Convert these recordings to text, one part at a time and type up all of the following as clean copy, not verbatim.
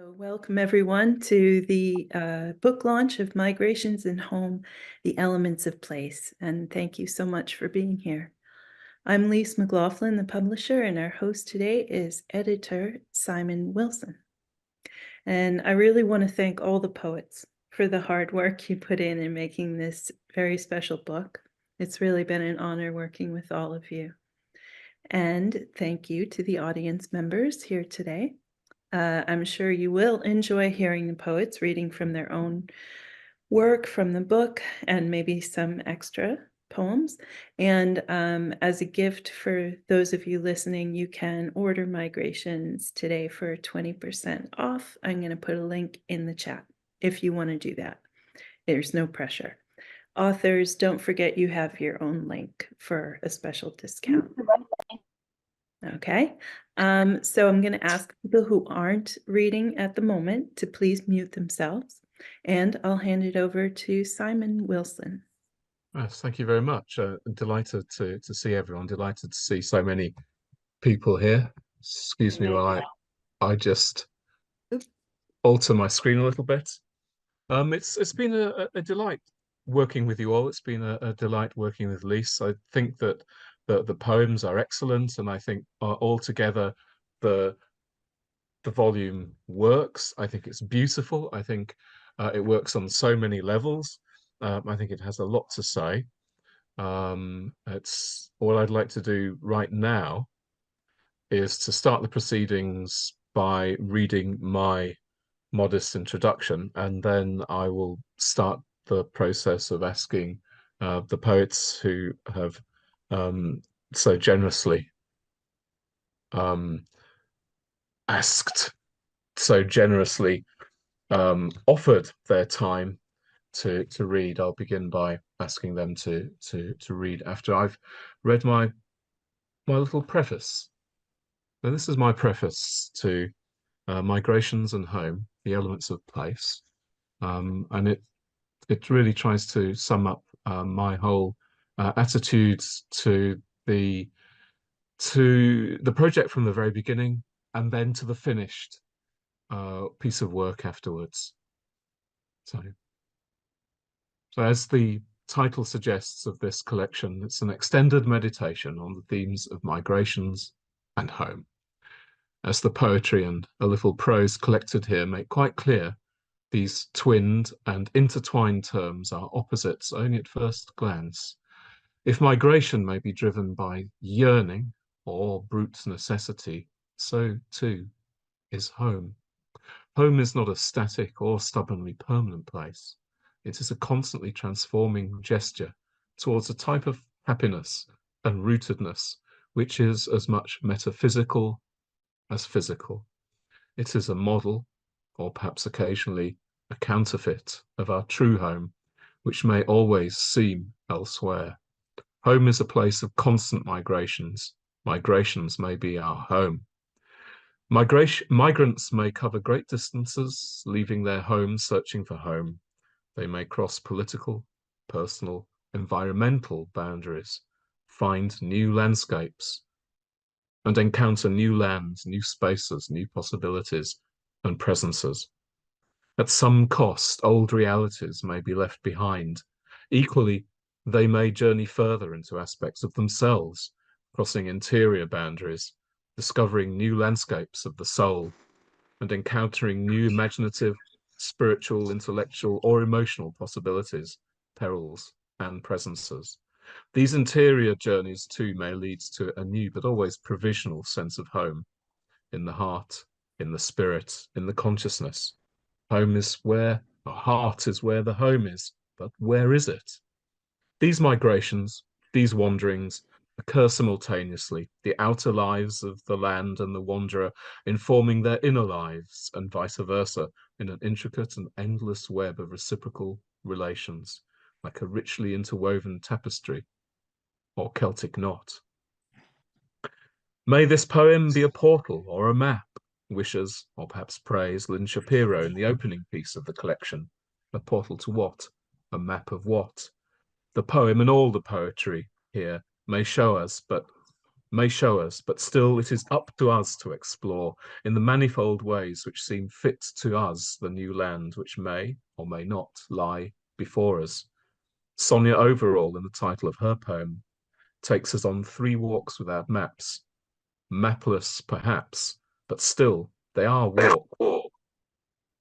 So welcome everyone to the book launch of Migrations in Home, The Elements of Place. And thank you so much for being here. I'm Lise McLaughlin, the publisher, and our host today is editor Simon Wilson. And I really want to thank all the poets for the hard work you put in making this very special book. It's really been an honor working with all of you. And thank you to the audience members here today. I'm sure you will enjoy hearing the poets reading from their own work from the book and maybe some extra poems. And as a gift for those of you listening, you can order Migrations today for 20% off. I'm going to put a link in the chat if you want to do that. There's no pressure. Authors, don't forget you have your own link for a special discount. Okay, so I'm going to ask people who aren't reading at the moment to please mute themselves, and I'll hand it over to Simon Wilson. Yes, thank you very much. Delighted to see everyone. Delighted to see so many people here. Excuse me while I just alter my screen a little bit. It's been a delight working with you all. It's been a delight working with Lise. I think that the poems are excellent, and I think altogether the volume works. I think it's beautiful. I think it works on so many levels. I think it has a lot to say. It's what I'd like to do right now is to start the proceedings by reading my modest introduction, and then I will start the process of asking the poets who have so generously asked, so generously offered their time to read. I'll begin by asking them to read after I've read my little preface. Now, this is my preface to Migrations and Home, The Elements of Place, and it really tries to sum up my whole attitudes to the project from the very beginning, and then to the finished piece of work afterwards. So as the title suggests of this collection, it's an extended meditation on the themes of migrations and home. As the poetry and a little prose collected here make quite clear, these twinned and intertwined terms are opposites only at first glance. If migration may be driven by yearning or brute necessity, so too is home. Home is not a static or stubbornly permanent place. It is a constantly transforming gesture towards a type of happiness and rootedness which is as much metaphysical as physical. It is a model, or perhaps occasionally a counterfeit, of our true home, which may always seem elsewhere. Home is a place of constant migrations. Migrations may be our home. Migrants may cover great distances, leaving their homes searching for home. They may cross political, personal, environmental boundaries, find new landscapes, and encounter new lands, new spaces, new possibilities and presences. At some cost, old realities may be left behind. Equally, they may journey further into aspects of themselves, crossing interior boundaries, discovering new landscapes of the soul, and encountering new imaginative, spiritual, intellectual, or emotional possibilities, perils, and presences. These interior journeys too may lead to a new but always provisional sense of home, in the heart, in the spirit, in the consciousness. Home is where, the heart is where the home is, but where is it? These migrations, these wanderings, occur simultaneously, the outer lives of the land and the wanderer informing their inner lives, and vice versa, in an intricate and endless web of reciprocal relations, like a richly interwoven tapestry or Celtic knot. May this poem be a portal or a map, wishes, or perhaps prays Lynn Shapiro in the opening piece of the collection. A portal to what? A map of what? The poem and all the poetry here may show us, but may show us, but still it is up to us to explore in the manifold ways which seem fit to us the new land which may or may not lie before us. Sonia Overall, in the title of her poem, takes us on 3 walks without maps, mapless perhaps, but still they are walk,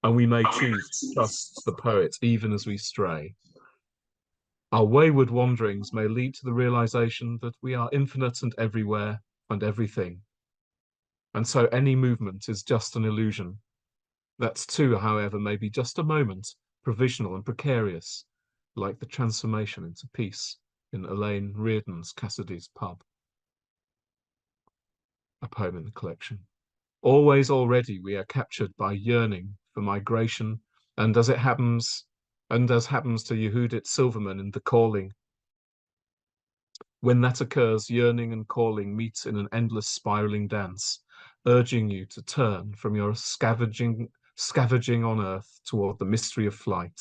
and we may choose to trust the poet even as we stray. Our wayward wanderings may lead to the realization that we are infinite and everywhere and everything. And so any movement is just an illusion. That too, however, may be just a moment, provisional and precarious, like the transformation into peace in Elaine Reardon's Cassidy's Pub. A poem in the collection. Always already we are captured by yearning for migration, and as happens to Yehudit Silverman in The Calling, when that occurs, yearning and calling meet in an endless spiraling dance, urging you to turn from your scavenging on earth toward the mystery of flight,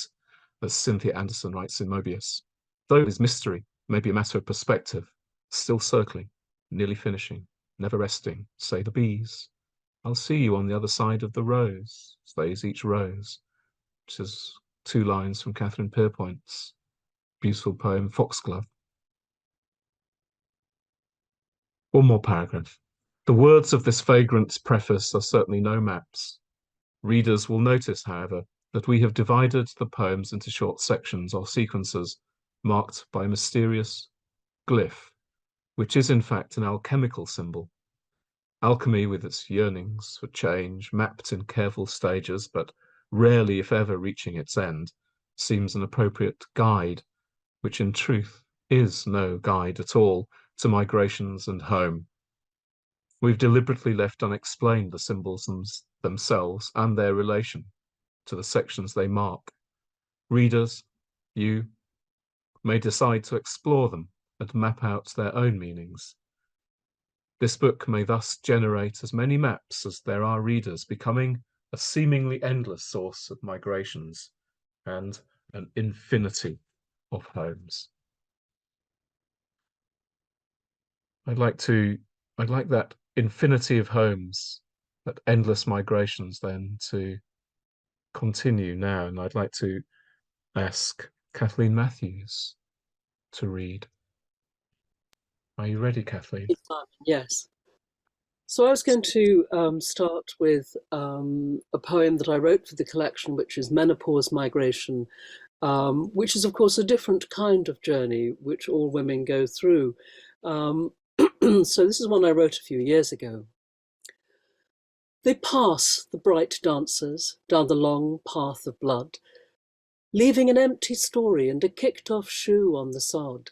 as Cynthia Anderson writes in Mobius. Though this mystery may be a matter of perspective, still circling, nearly finishing, never resting, say the bees. I'll see you on the other side of the rose, says each rose, which is 2 lines from Catherine Pierpoint's beautiful poem, Foxglove. One more paragraph. The words of this vagrant preface are certainly no maps. Readers will notice, however, that we have divided the poems into short sections or sequences marked by a mysterious glyph, which is in fact an alchemical symbol. Alchemy, with its yearnings for change, mapped in careful stages, but rarely, if ever, reaching its end, seems an appropriate guide, which in truth is no guide at all to migrations and home. We've deliberately left unexplained the symbols themselves and their relation to the sections they mark. Readers, you, may decide to explore them and map out their own meanings. This book may thus generate as many maps as there are readers, becoming a seemingly endless source of migrations and an infinity of homes. I'd like that infinity of homes, that endless migrations then to continue now. And I'd like to ask Kathleen Matthews to read. Are you ready, Kathleen? Yes. So I was going to start with a poem that I wrote for the collection, which is Menopause Migration, which is, of course, a different kind of journey which all women go through. So this is one I wrote a few years ago. They pass, the bright dancers, down the long path of blood, leaving an empty story and a kicked-off shoe on the sod.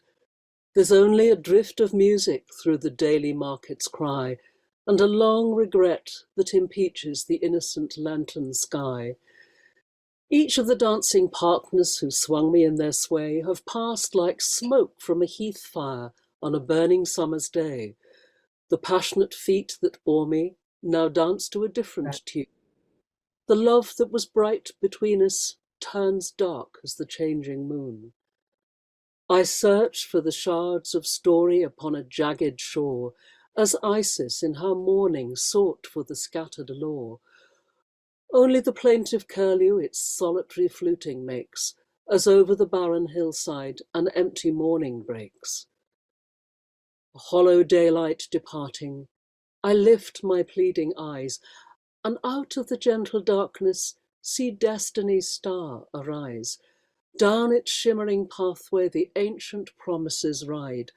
There's only a drift of music through the daily market's cry, and a long regret that impeaches the innocent lantern sky. Each of the dancing partners who swung me in their sway have passed like smoke from a heath fire on a burning summer's day. The passionate feet that bore me now dance to a different tune. The love that was bright between us turns dark as the changing moon. I search for the shards of story upon a jagged shore, as Isis in her mourning sought for the scattered lore. Only the plaintive curlew its solitary fluting makes, as over the barren hillside an empty morning breaks. A hollow daylight departing, I lift my pleading eyes, and out of the gentle darkness see destiny's star arise. Down its shimmering pathway the ancient promises ride,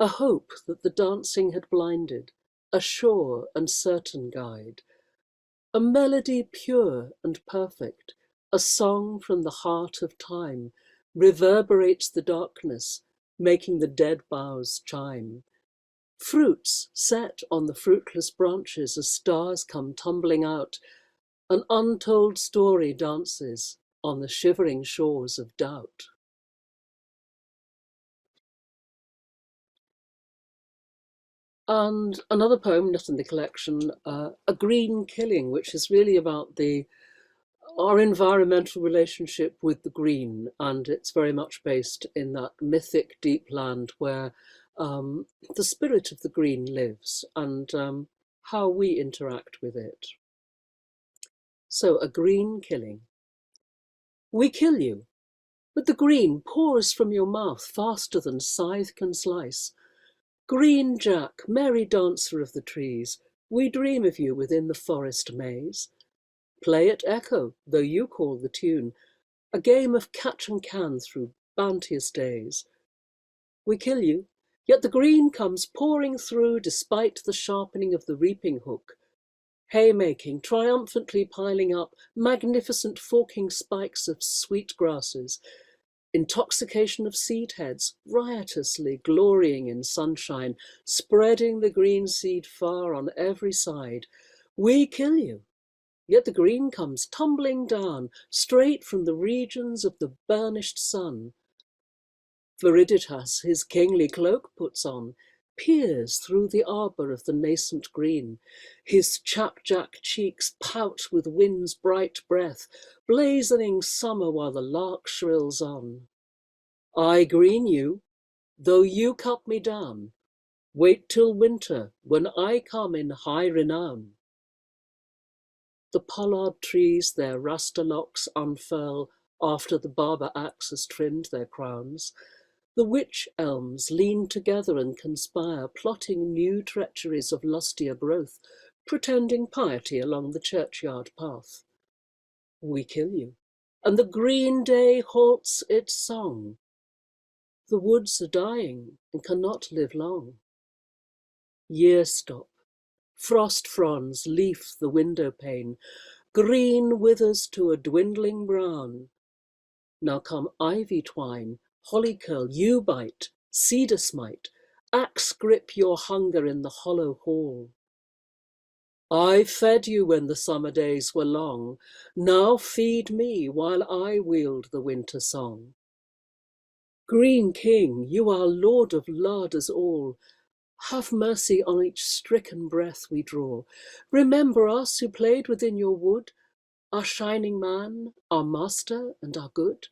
a hope that the dancing had blinded, a sure and certain guide. A melody pure and perfect, a song from the heart of time, reverberates the darkness, making the dead boughs chime. Fruits set on the fruitless branches as stars come tumbling out, an untold story dances on the shivering shores of doubt. And another poem, not in the collection, A Green Killing, which is really about our environmental relationship with the green, and it's very much based in that mythic deep land where the spirit of the green lives and how we interact with it. So, a green killing. We kill you, but the green pours from your mouth faster than scythe can slice. Green Jack, merry dancer of the trees, we dream of you within the forest maze. Play at echo, though you call the tune, a game of catch and can through bounteous days. We kill you, yet the green comes pouring through despite the sharpening of the reaping hook. Haymaking, triumphantly piling up magnificent forking spikes of sweet grasses. Intoxication of seed heads, riotously glorying in sunshine, spreading the green seed far on every side. We kill you, yet the green comes tumbling down, straight from the regions of the burnished sun. Viriditas his kingly cloak puts on, peers through the arbour of the nascent green. His chapjack cheeks pout with wind's bright breath, blazoning summer while the lark shrills on. I green you, though you cut me down. Wait till winter, when I come in high renown. The pollard trees their raster locks unfurl after the barber axe has trimmed their crowns. The wych elms lean together and conspire, plotting new treacheries of lustier growth, pretending piety along the churchyard path. We kill you, and the green day halts its song. The woods are dying and cannot live long. Years stop, frost fronds leaf the window pane, green withers to a dwindling brown. Now come ivy twine, holly curl, yew bite, cedar smite, axe grip your hunger in the hollow hall. I fed you when the summer days were long, now feed me while I wield the winter song. Green King, you are lord of larders all, have mercy on each stricken breath we draw. Remember us who played within your wood, our shining man, our master and our good.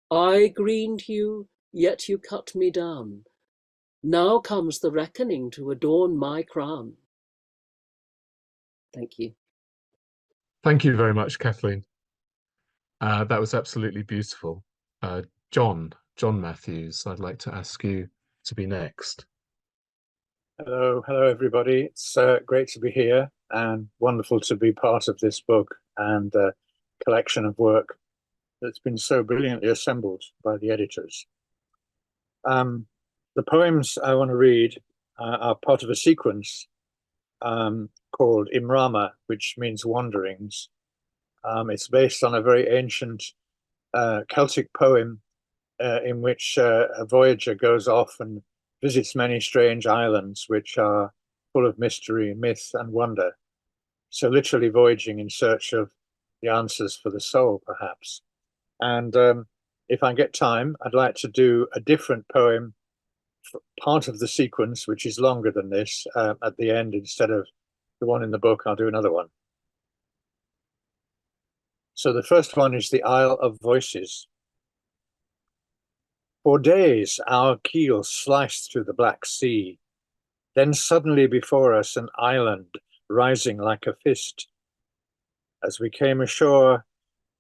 I greened you, yet you cut me down. Now comes the reckoning to adorn my crown. Thank you. Thank you very much, Kathleen. That was absolutely beautiful. John Matthews, I'd like to ask you to be next. Hello everybody. It's great to be here and wonderful to be part of this book and collection of work that's been so brilliantly assembled by the editors. The poems I want to read are part of a sequence called Imrama, which means wanderings. It's based on a very ancient Celtic poem in which a voyager goes off and visits many strange islands which are full of mystery, myth, and wonder. So literally voyaging in search of the answers for the soul, perhaps. And if I get time, I'd like to do a different poem, part of the sequence, which is longer than this, at the end. Instead of the one in the book, I'll do another one. So the first one is The Isle of Voices. For days our keel sliced through the Black Sea, then suddenly before us an island rising like a fist. As we came ashore,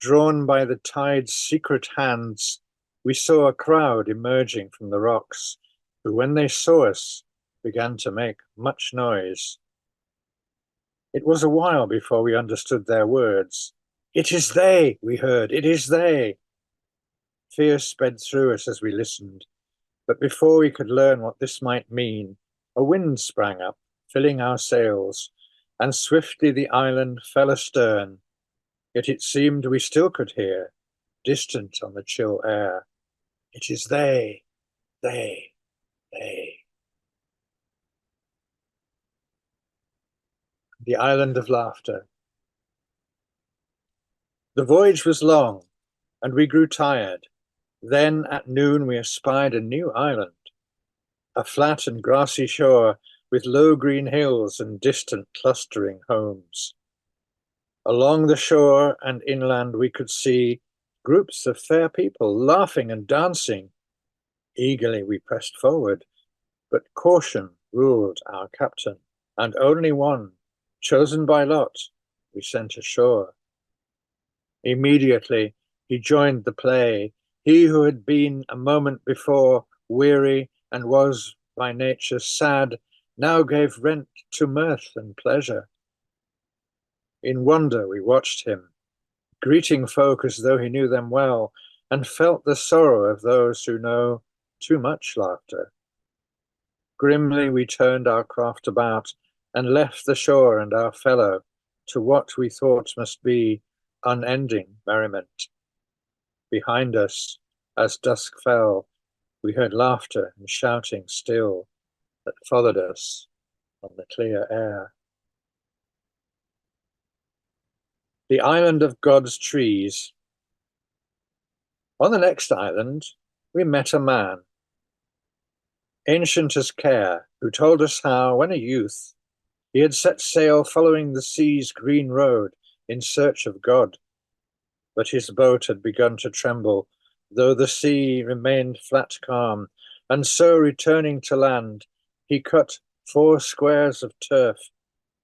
drawn by the tide's secret hands, we saw a crowd emerging from the rocks, who when they saw us began to make much noise. It was a while before we understood their words. "It is they," we heard, "it is they." Fear sped through us as we listened, but before we could learn what this might mean, a wind sprang up, filling our sails, and swiftly the island fell astern. Yet it seemed we still could hear, distant on the chill air, "It is they, they, they." The Island of Laughter. The voyage was long, and we grew tired. Then at noon we espied a new island, a flat and grassy shore with low green hills and distant clustering homes. Along the shore and inland we could see groups of fair people laughing and dancing. Eagerly we pressed forward, but caution ruled our captain, and only one, chosen by lot, we sent ashore. Immediately he joined the play, he who had been a moment before weary and was by nature sad, now gave vent to mirth and pleasure. In wonder we watched him, greeting folk as though he knew them well, and felt the sorrow of those who know too much laughter. Grimly we turned our craft about, and left the shore and our fellow to what we thought must be unending merriment. Behind us, as dusk fell, we heard laughter and shouting still that followed us on the clear air. The island of God's trees. On the next island, we met a man, ancient as care, who told us how, when a youth, he had set sail following the sea's green road in search of God. But his boat had begun to tremble, though the sea remained flat calm, and so returning to land, he cut 4 squares of turf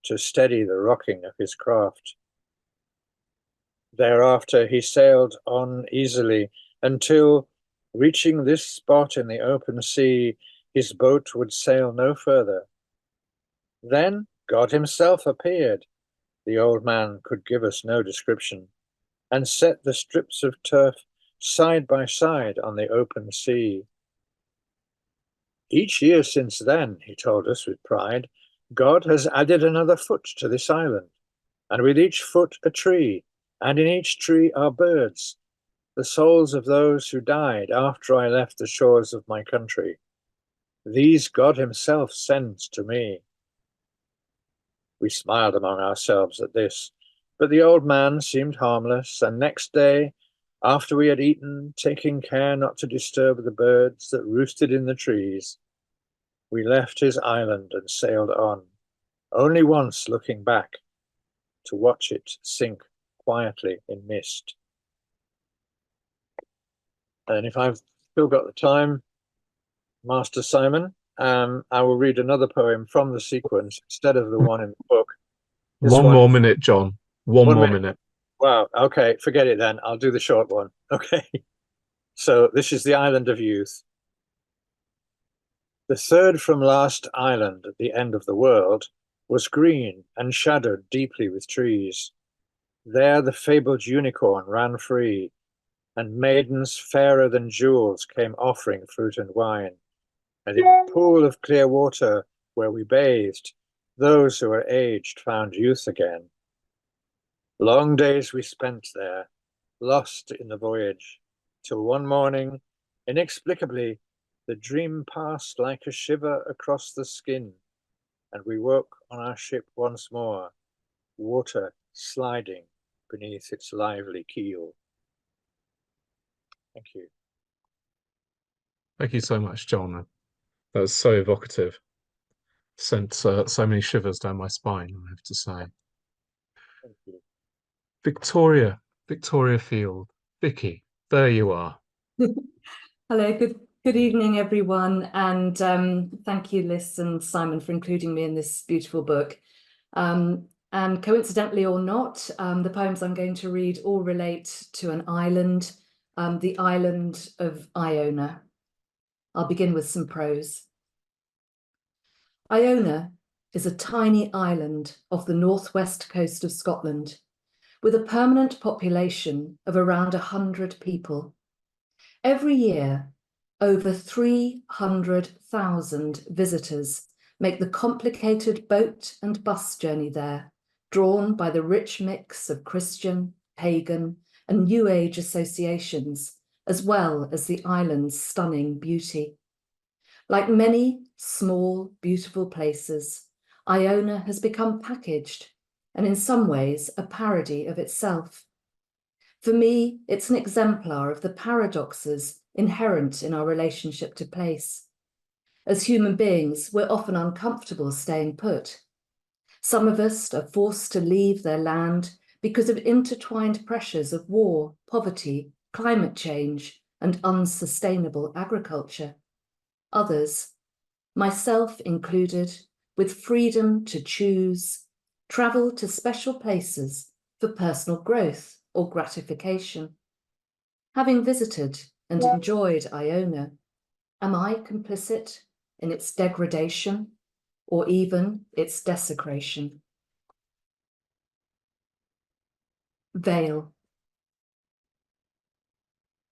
to steady the rocking of his craft. Thereafter he sailed on easily until, reaching this spot in the open sea, his boat would sail no further. Then God himself appeared, the old man could give us no description, and set the strips of turf side by side on the open sea. Each year since then, he told us with pride, God has added another foot to this island, and with each foot a tree, and in each tree are birds, the souls of those who died after I left the shores of my country. These God himself sends to me. We smiled among ourselves at this, but the old man seemed harmless, and next day, after we had eaten, taking care not to disturb the birds that roosted in the trees, we left his island and sailed on, only once looking back to watch it sink quietly in mist. And if I've still got the time, Master Simon, I will read another poem from the sequence instead of the one in the book. One more minute, John. One more minute. Wow, okay, forget it then. I'll do the short one. Okay. So this is the Island of Youth. The third from last island at the end of the world was green and shadowed deeply with trees. There the fabled unicorn ran free, and maidens fairer than jewels came offering fruit and wine. And in a pool of clear water where we bathed, those who were aged found youth again. Long days we spent there, lost in the voyage, till one morning, inexplicably, the dream passed like a shiver across the skin, and we woke on our ship once more, water sliding beneath its lively keel. Thank you. Thank you so much, John. That was so evocative. Sent so many shivers down my spine, I have to say. Thank you. Victoria Field. Vicky, there you are. Hello, good evening, everyone, and thank you, Liz and Simon, for including me in this beautiful book. And coincidentally or not, the poems I'm going to read all relate to an island, the island of Iona. I'll begin with some prose. Iona is a tiny island off the northwest coast of Scotland, with a permanent population of around 100 people. Every year, over 300,000 visitors make the complicated boat and bus journey there, drawn by the rich mix of Christian, pagan, and New Age associations, as well as the island's stunning beauty. Like many small, beautiful places, Iona has become packaged, and in some ways a parody of itself. For me, it's an exemplar of the paradoxes inherent in our relationship to place. As human beings, we're often uncomfortable staying put. Some of us are forced to leave their land because of intertwined pressures of war, poverty, climate change, and unsustainable agriculture. others, myself included, with freedom to choose, travel to special places for personal growth or gratification. Having visited and enjoyed Iona, am I complicit in its degradation or even its desecration? Veil.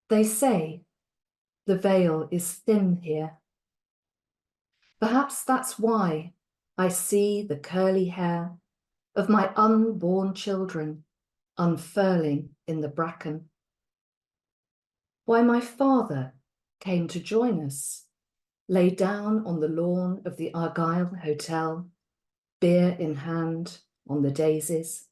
They say the veil is thin here. Perhaps that's why I see the curly hair of my unborn children unfurling in the bracken. Why my father came to join us, lay down on the lawn of the Argyle Hotel, beer in hand on the daisies.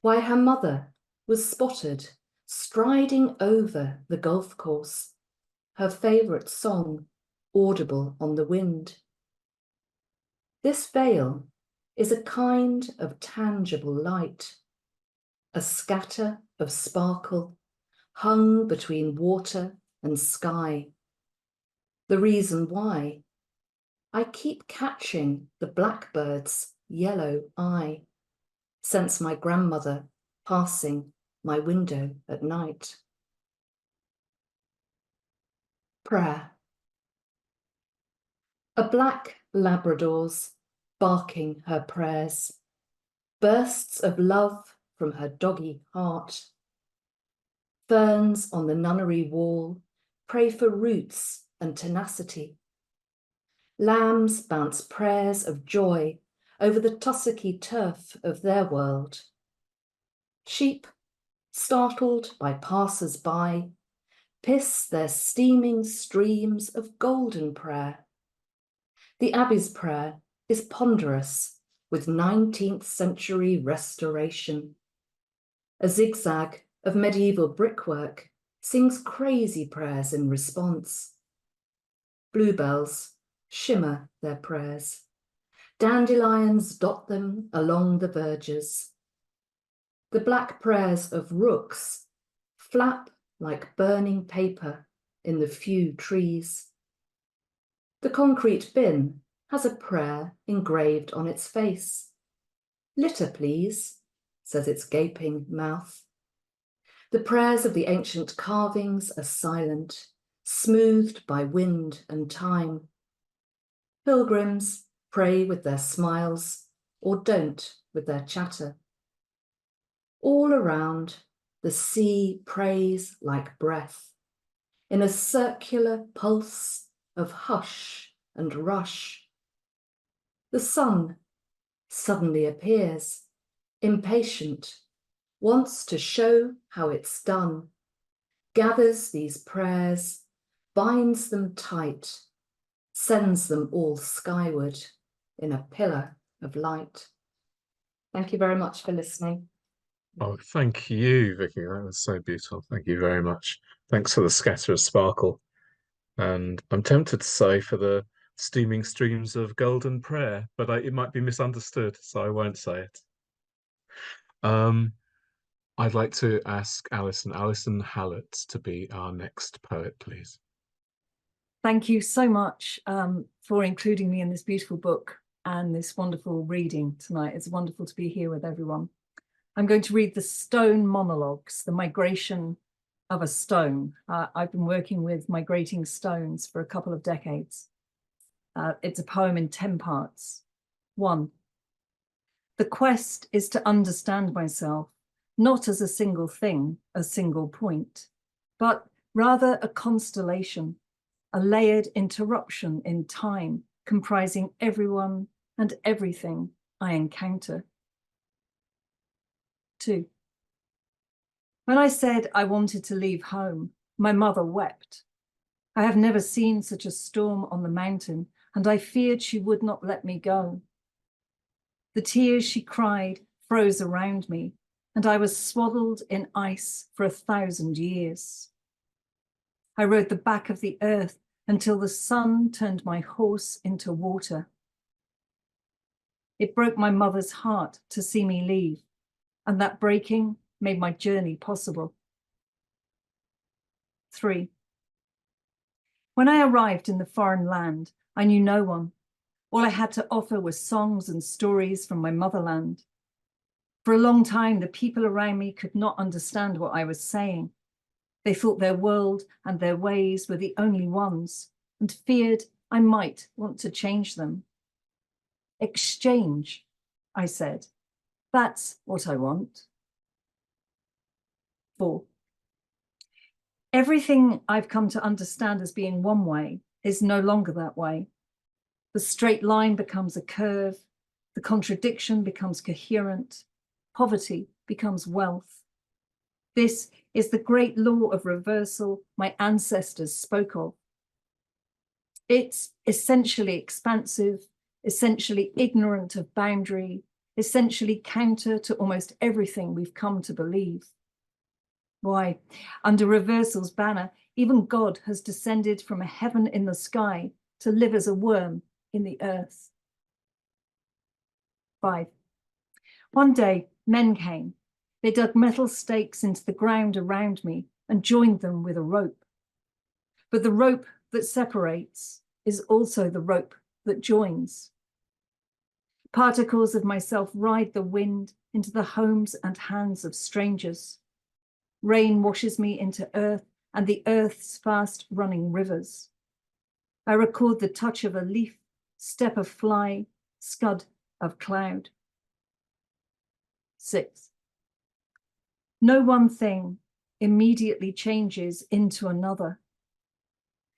Why her mother was spotted striding over the golf course, her favourite song audible on the wind. This veil is a kind of tangible light, a scatter of sparkle hung between water and sky. The reason why I keep catching the blackbird's yellow eye since my grandmother passing my window at night. Prayer. A black Labrador's barking her prayers, bursts of love from her doggy heart. Ferns on the nunnery wall pray for roots and tenacity. Lambs bounce prayers of joy over the tussocky turf of their world. Sheep, startled by passers-by, piss their steaming streams of golden prayer. The Abbey's prayer is ponderous with 19th century restoration. A zigzag of medieval brickwork sings crazy prayers in response. Bluebells shimmer their prayers. Dandelions dot them along the verges. The black prayers of rooks flap like burning paper in the few trees. The concrete bin has a prayer engraved on its face. Litter, please, says its gaping mouth. The prayers of the ancient carvings are silent, smoothed by wind and time. Pilgrims pray with their smiles or don't with their chatter. All around, the sea prays like breath, in a circular pulse of hush and rush. The sun suddenly appears, impatient, wants to show how it's done, gathers these prayers, binds them tight, sends them all skyward in a pillar of light. Thank you very much for listening. Oh, thank you, Vicky. That was so beautiful. Thank you very much. Thanks for the scatter of sparkle. And I'm tempted to say for the steaming streams of golden prayer, but it might be misunderstood, so I won't say it. I'd like to ask Alison Hallett to be our next poet, please. Thank you so much for including me in this beautiful book and this wonderful reading tonight. It's wonderful to be here with everyone. I'm going to read the Stone Monologues, The Migration of a Stone. I've been working with migrating stones for a couple of decades. It's a poem in 10 parts. 1. The quest is to understand myself, not as a single thing, a single point, but rather a constellation, a layered interruption in time, comprising everyone and everything I encounter. 2. When I said I wanted to leave home, my mother wept. I have never seen such a storm on the mountain, and I feared she would not let me go. The tears she cried froze around me, and I was swaddled in ice for 1,000 years. I rode the back of the earth until the sun turned my horse into water. It broke my mother's heart to see me leave, and that breaking made my journey possible. 3. When I arrived in the foreign land, I knew no one. All I had to offer was songs and stories from my motherland. For a long time, the people around me could not understand what I was saying. They thought their world and their ways were the only ones, and feared I might want to change them. Exchange, I said. That's what I want. 4. Everything I've come to understand as being one way is no longer that way. The straight line becomes a curve, the contradiction becomes coherent, poverty becomes wealth. This is the great law of reversal my ancestors spoke of. It's essentially expansive, essentially ignorant of boundary, essentially counter to almost everything we've come to believe. Why, under reversal's banner, even God has descended from a heaven in the sky to live as a worm in the earth. 5. One day, men came. They dug metal stakes into the ground around me and joined them with a rope. But the rope that separates is also the rope that joins. Particles of myself ride the wind into the homes and hands of strangers. Rain washes me into earth and the earth's fast running rivers. I record the touch of a leaf, step of fly, scud of cloud. 6. No one thing immediately changes into another.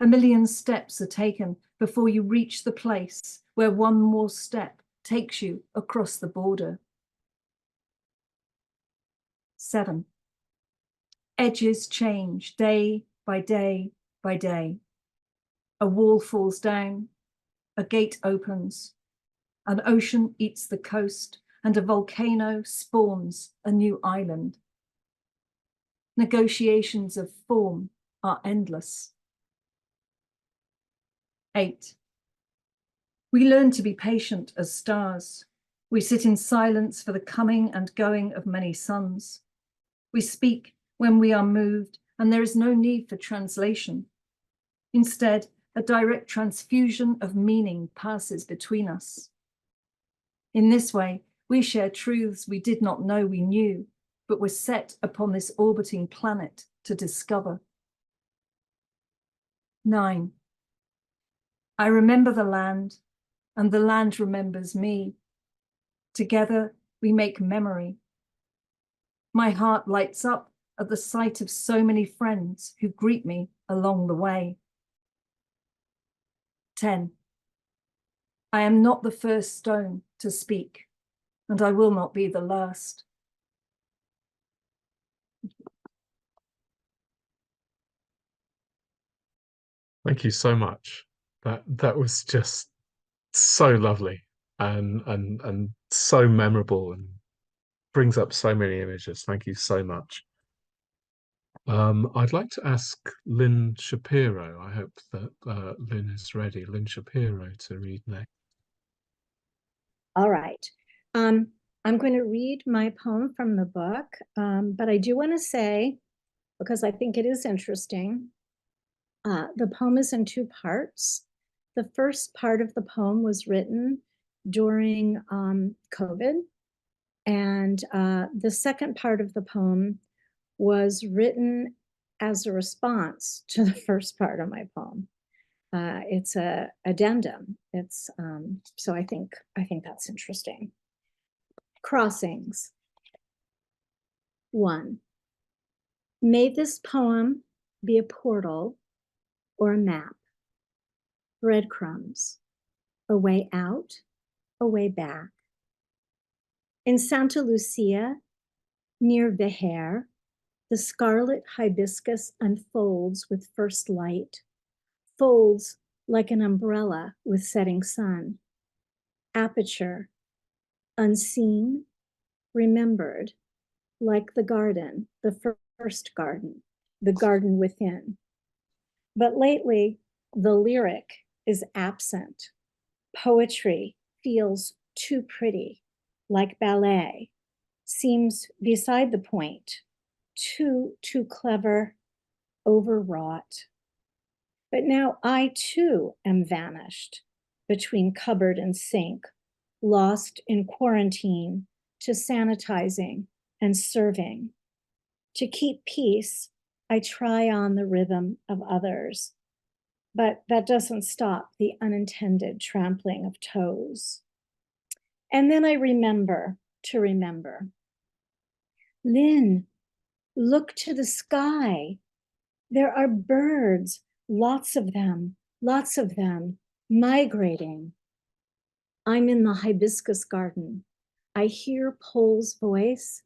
A million steps are taken before you reach the place where one more step takes you across the border. 7. Edges change day by day by day. A wall falls down, a gate opens, an ocean eats the coast, and a volcano spawns a new island. Negotiations of form are endless. 8. We learn to be patient as stars. We sit in silence for the coming and going of many suns. We speak when we are moved, and there is no need for translation. Instead, a direct transfusion of meaning passes between us. In this way, we share truths we did not know we knew, but were set upon this orbiting planet to discover. 9. I remember the land, and the land remembers me. Together, we make memory. My heart lights up at the sight of so many friends who greet me along the way. 10. I am not the first stone to speak, and I will not be the last. Thank you so much. That was just so lovely and so memorable and brings up so many images. Thank you so much. I'd like to ask Lynn Shapiro. I hope that Lynn is ready. Lynn Shapiro to read next. All right. I'm going to read my poem from the book, but I do want to say, because I think it is interesting, the poem is in 2 parts. The first part of the poem was written during COVID, and the second part of the poem was written as a response to the first part of my poem. It's a addendum. It's so I think that's interesting. Crossings. 1. May this poem be a portal or a map. Breadcrumbs. A way out, a way back. In Santa Lucia, near Vejer, the scarlet hibiscus unfolds with first light, folds like an umbrella with setting sun. Aperture, unseen, remembered, like the garden, the first garden, the garden within. But lately, the lyric is absent. Poetry feels too pretty, like ballet, seems beside the point, too clever, overwrought. But now I too am vanished between cupboard and sink, lost in quarantine to sanitizing and serving. To keep peace, I try on the rhythm of others, but that doesn't stop the unintended trampling of toes. And then I remember to remember. Lynn, look to the sky. There are birds, lots of them, migrating. I'm in the hibiscus garden. I hear Pole's voice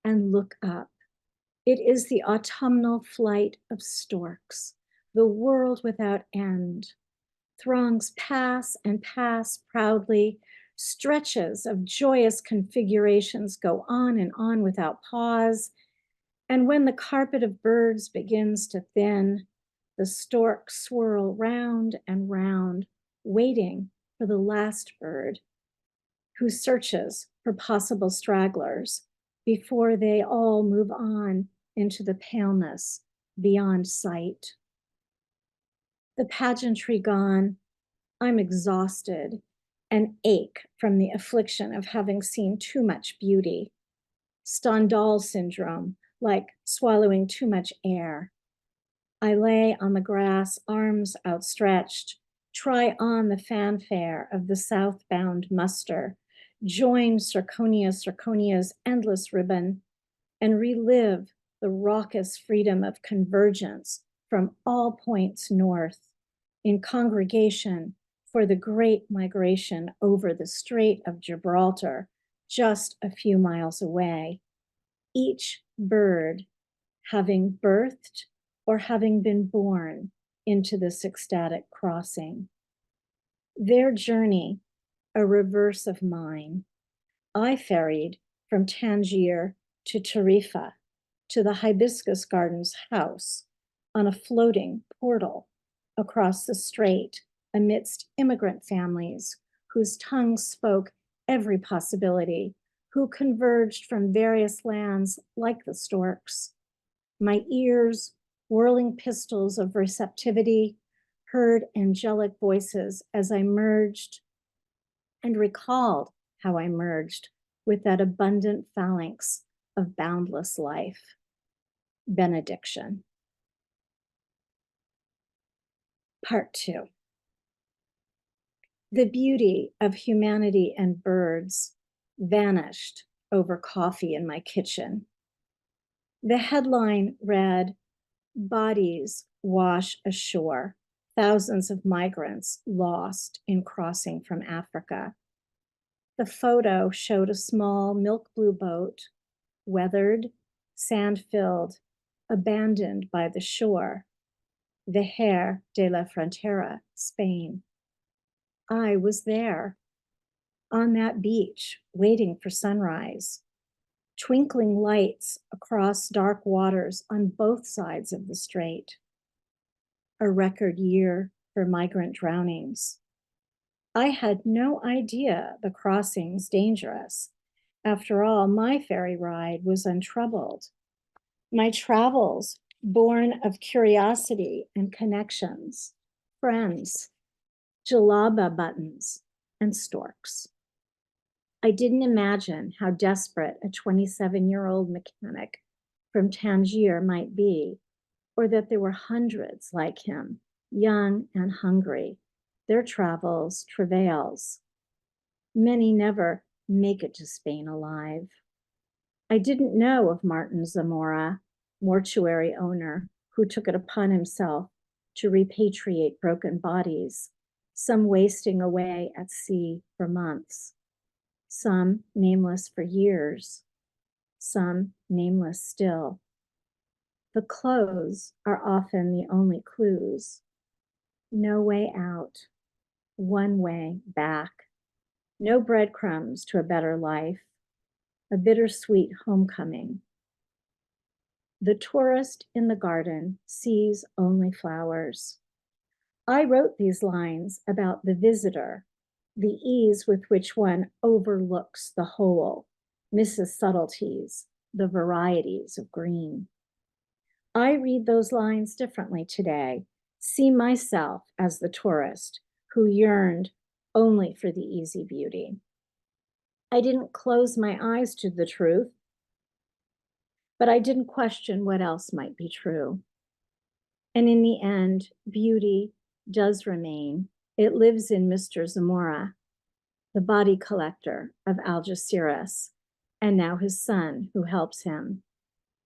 and look up. It is the autumnal flight of storks, the world without end. Throngs pass and pass proudly. Stretches of joyous configurations go on and on without pause. And when the carpet of birds begins to thin, the storks swirl round and round, waiting for the last bird, who searches for possible stragglers before they all move on into the paleness beyond sight. The pageantry gone, I'm exhausted and ache from the affliction of having seen too much beauty. Stendhal syndrome, like swallowing too much air. I lay on the grass, arms outstretched, try on the fanfare of the southbound muster, join Circonia's endless ribbon, and relive the raucous freedom of convergence from all points north in congregation for the great migration over the Strait of Gibraltar, just a few miles away, each bird having birthed or having been born into this ecstatic crossing. Their journey, a reverse of mine. I ferried from Tangier to Tarifa, to the hibiscus garden's house on a floating portal across the strait amidst immigrant families whose tongues spoke every possibility, who converged from various lands like the storks. My ears, whirling pistols of receptivity, heard angelic voices as I merged and recalled how I merged with that abundant phalanx of boundless life. Benediction. Part 2. The beauty of humanity and birds vanished over coffee in my kitchen. The headline read, "Bodies wash ashore, thousands of migrants lost in crossing from Africa." The photo showed a small milk blue boat, weathered, sand-filled, abandoned by the shore, Vejer de la Frontera, Spain. I was there, on that beach, waiting for sunrise. Twinkling lights across dark waters on both sides of the strait. A record year for migrant drownings. I had no idea the crossing's dangerous. After all, my ferry ride was untroubled. My travels born of curiosity and connections, friends, jalaba buttons, and storks. I didn't imagine how desperate a 27-year-old mechanic from Tangier might be, or that there were hundreds like him, young and hungry, their travels, travails. Many never make it to Spain alive. I didn't know of Martin Zamora, mortuary owner, who took it upon himself to repatriate broken bodies, some wasting away at sea for months, some nameless for years, some nameless still. The clothes are often the only clues. No way out, one way back. No breadcrumbs to a better life, a bittersweet homecoming. The tourist in the garden sees only flowers. I wrote these lines about the visitor, the ease with which one overlooks the whole, misses subtleties, the varieties of green. I read those lines differently today, see myself as the tourist who yearned only for the easy beauty. I didn't close my eyes to the truth, but I didn't question what else might be true. And in the end, beauty does remain. It lives in Mr. Zamora, the body collector of Algeciras, and now his son who helps him.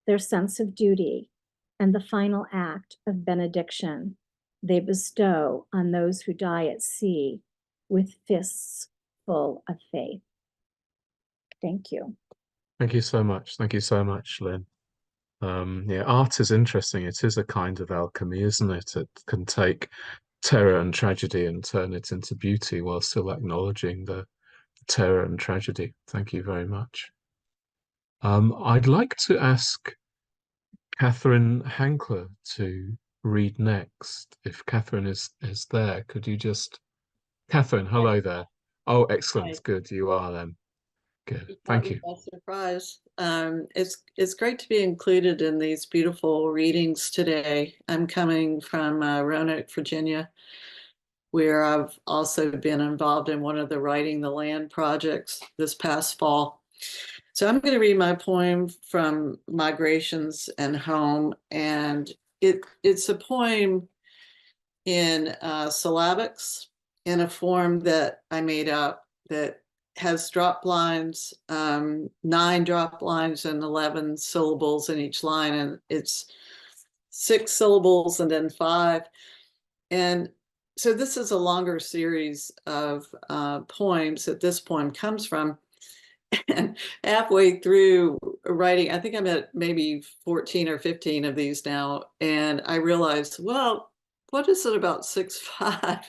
Their sense of duty and the final act of benediction they bestow on those who die at sea with fists full of faith. Thank you. Thank you so much. Thank you so much, Lynn. Yeah, art is interesting. It is a kind of alchemy, isn't it? It can take terror and tragedy and turn it into beauty while still acknowledging the terror and tragedy. Thank you very much. I'd like to ask Catherine Hankler to read next. If Catherine is there, could you just... Catherine, hello there. Oh, excellent. Hi. Good, you are then. Good. You Thank caught me you. by surprise. It's great to be included in these beautiful readings today. I'm coming from Roanoke, Virginia, where I've also been involved in one of the Writing the Land projects this past fall. So I'm going to read my poem from Migrations and Home, and it's a poem in syllabics in a form that I made up that has drop lines, 9 drop lines and 11 syllables in each line, and it's 6 syllables and then 5. And so this is a longer series of poems that this poem comes from. And halfway through writing, I think I'm at maybe 14 or 15 of these now, and I realized, well, what is it about 6/5?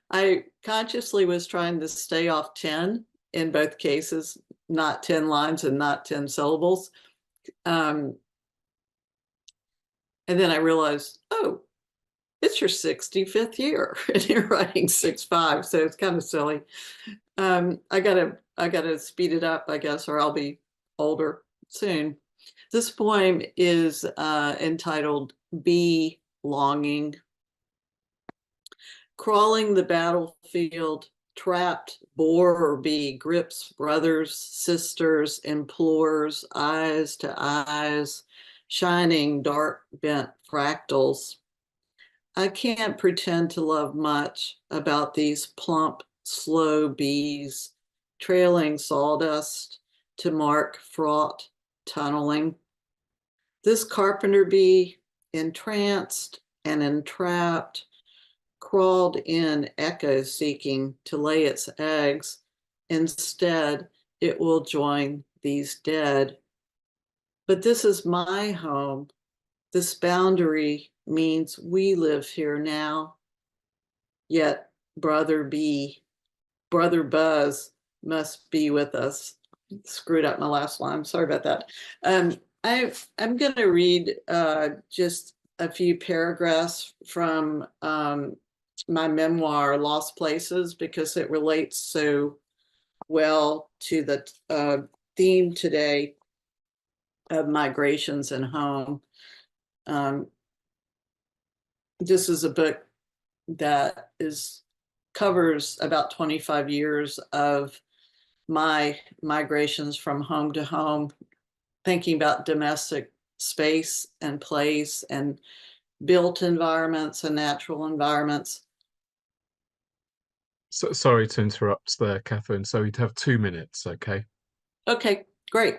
I consciously was trying to stay off 10 in both cases, not 10 lines and not 10 syllables. And then I realized, oh, it's your 65th year and you're writing 6/5, so it's kind of silly. I gotta speed it up, I guess, or I'll be older soon. This poem is entitled Bee Longing. Crawling the battlefield, trapped boar or bee grips brothers, sisters, implores eyes to eyes, shining dark bent fractals. I can't pretend to love much about these plump, slow bees, trailing sawdust to mark fraught tunneling. This carpenter bee, entranced and entrapped, crawled in echo seeking to lay its eggs. Instead, it will join these dead. But this is my home. This boundary means we live here now. Yet Brother Buzz must be with us. Screwed up my last line. Sorry about that. I'm going to read just a few paragraphs from my memoir, Lost Places, because it relates so well to the theme today of migrations and home. This is a book that covers about 25 years of my migrations from home to home, thinking about domestic space and place and built environments and natural environments. So, sorry to interrupt there, Catherine. So we'd have 2 minutes, okay? Okay, great.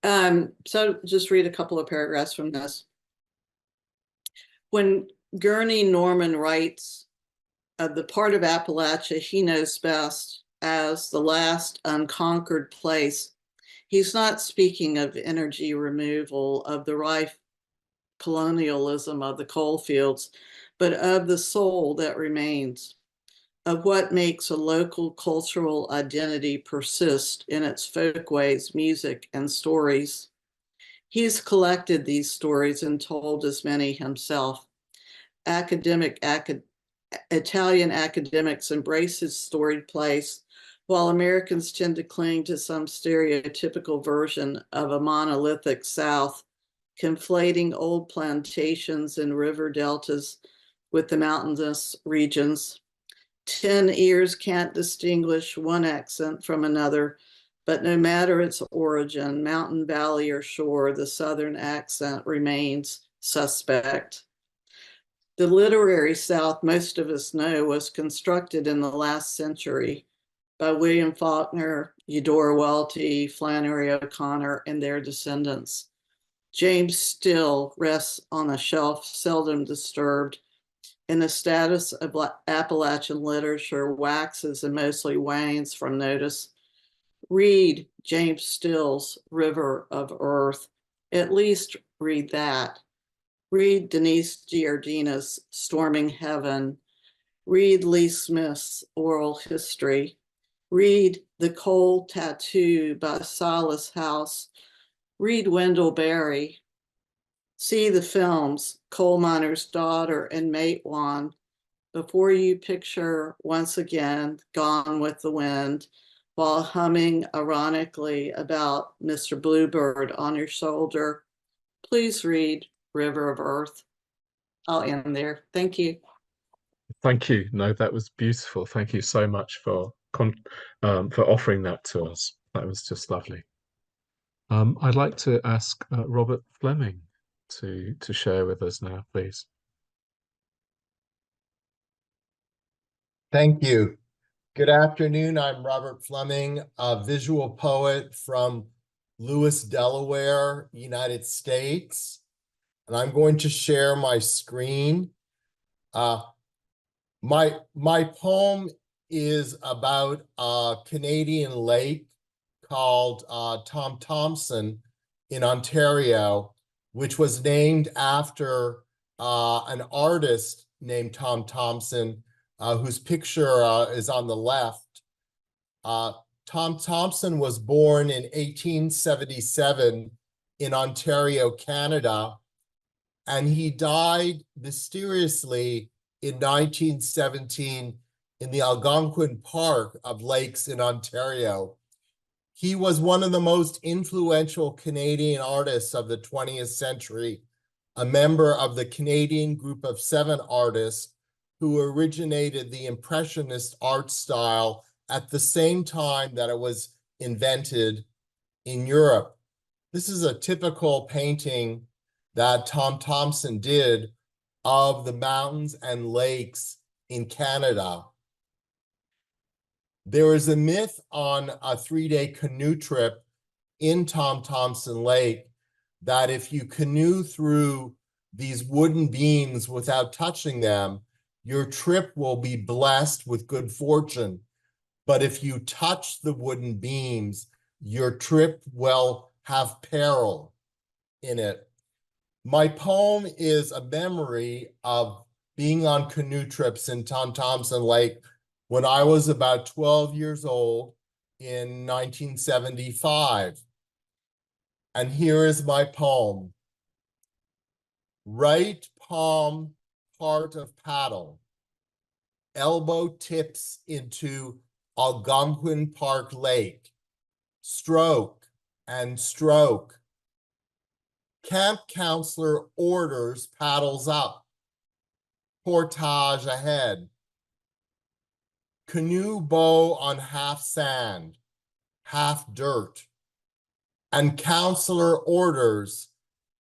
So just read a couple of paragraphs from this. When Gurney Norman writes of the part of Appalachia he knows best as the last unconquered place, he's not speaking of energy removal, of the rife colonialism of the coal fields, but of the soul that remains, of what makes a local cultural identity persist in its folkways, music, and stories. He's collected these stories and told as many himself. Italian academics embrace his storied place, while Americans tend to cling to some stereotypical version of a monolithic South, conflating old plantations and river deltas with the mountainous regions. 10 ears can't distinguish one accent from another, but no matter its origin, mountain, valley, or shore, the Southern accent remains suspect. The literary South most of us know was constructed in the last century by William Faulkner, Eudora Welty, Flannery O'Connor, and their descendants. James Still rests on a shelf seldom disturbed, and the status of Appalachian literature waxes and mostly wanes from notice. Read James Still's River of Earth. At least read that. Read Denise Giardina's Storming Heaven. Read Lee Smith's Oral History. Read The Coal Tattoo by Silas House. Read Wendell Berry. See the films Coal Miner's Daughter and Matewan before you picture once again Gone with the Wind while humming ironically about Mr. Bluebird on your shoulder. Please read River of Earth. I'll end there. Thank you. Thank you. No, that was beautiful. Thank you so much for offering that to us. That was just lovely. I'd like to ask Robert Fleming to share with us now, please. Thank you. Good afternoon. I'm Robert Fleming, a visual poet from Lewis, Delaware, United States. And I'm going to share my screen. My poem is about a Canadian lake called Tom Thomson in Ontario, which was named after an artist named Tom Thomson, whose picture is on the left. Tom Thomson was born in 1877 in Ontario, Canada, and he died mysteriously in 1917 in the Algonquin Park of Lakes in Ontario. He was one of the most influential Canadian artists of the 20th century, a member of the Canadian group of 7 artists who originated the Impressionist art style at the same time that it was invented in Europe. This is a typical painting that Tom Thomson did of the mountains and lakes in Canada. There is a myth on a 3-day canoe trip in Tom Thomson Lake that if you canoe through these wooden beams without touching them, your trip will be blessed with good fortune. But if you touch the wooden beams, your trip will have peril in it. My poem is a memory of being on canoe trips in Tom Thomson Lake when I was about 12 years old in 1975. And here is my poem. Right palm part of paddle, elbow tips into Algonquin Park Lake, stroke and stroke. Camp counselor orders paddles up, portage ahead. Canoe bow on half sand, half dirt. And counselor orders,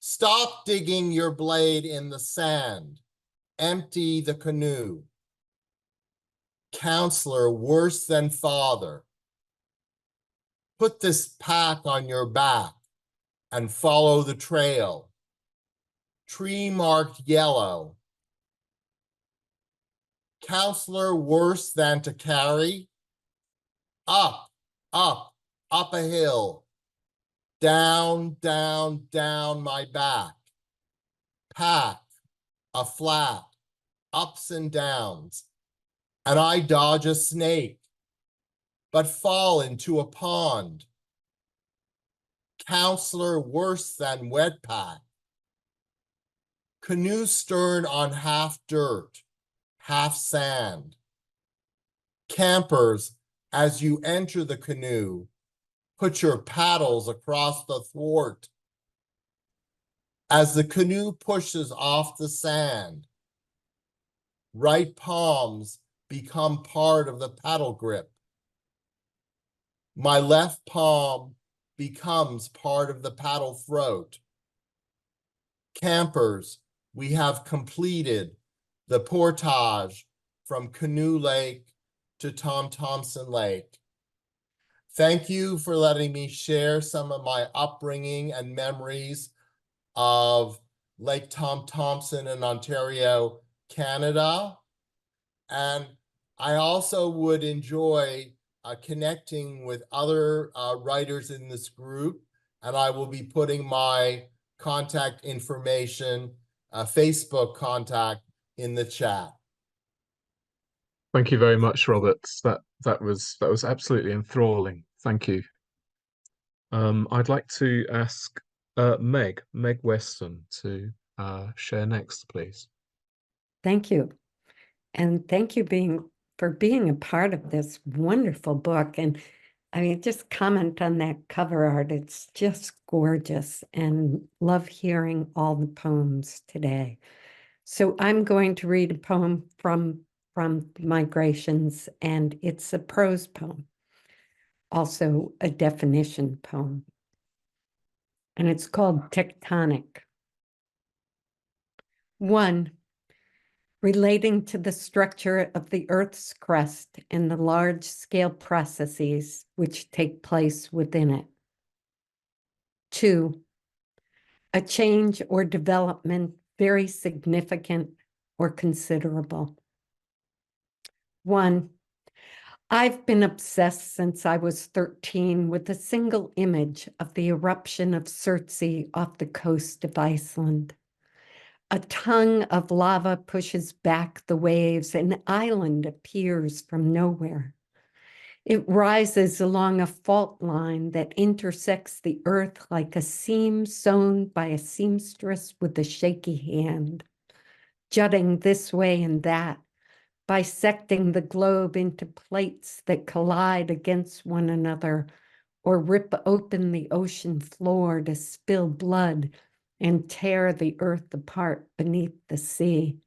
stop digging your blade in the sand, empty the canoe. Counselor worse than father, put this pack on your back and follow the trail. Tree marked yellow. Counselor worse than to carry. Up, up, up a hill. Down, down, down my back. Pack, a flat, ups and downs. And I dodge a snake, but fall into a pond. Counselor worse than wet pack. Canoe stern on half dirt, half sand. Campers, as you enter the canoe, put your paddles across the thwart. As the canoe pushes off the sand, right palms become part of the paddle grip. My left palm becomes part of the paddle throat. Campers, we have completed the portage from Canoe Lake to Tom Thomson Lake. Thank you for letting me share some of my upbringing and memories of Lake Tom Thomson in Ontario, Canada. And I also would enjoy connecting with other writers in this group, and I will be putting my contact information, Facebook contact in the chat. Thank you very much, Robert. That was absolutely enthralling. Thank you. I'd like to ask Meg Weston to share next, please. Thank you. And thank you for being a part of this wonderful book. And I mean, just comment on that cover art. It's just gorgeous, and love hearing all the poems today. So I'm going to read a poem from Migrations, and it's a prose poem, also a definition poem. And it's called Tectonic. 1. Relating to the structure of the Earth's crust and the large-scale processes which take place within it. 2. A change or development very significant or considerable. 1. I've been obsessed since I was 13 with a single image of the eruption of Surtsey off the coast of Iceland. A tongue of lava pushes back the waves. An island appears from nowhere. It rises along a fault line that intersects the earth like a seam sewn by a seamstress with a shaky hand, jutting this way and that, bisecting the globe into plates that collide against one another or rip open the ocean floor to spill blood and tear the earth apart beneath the sea.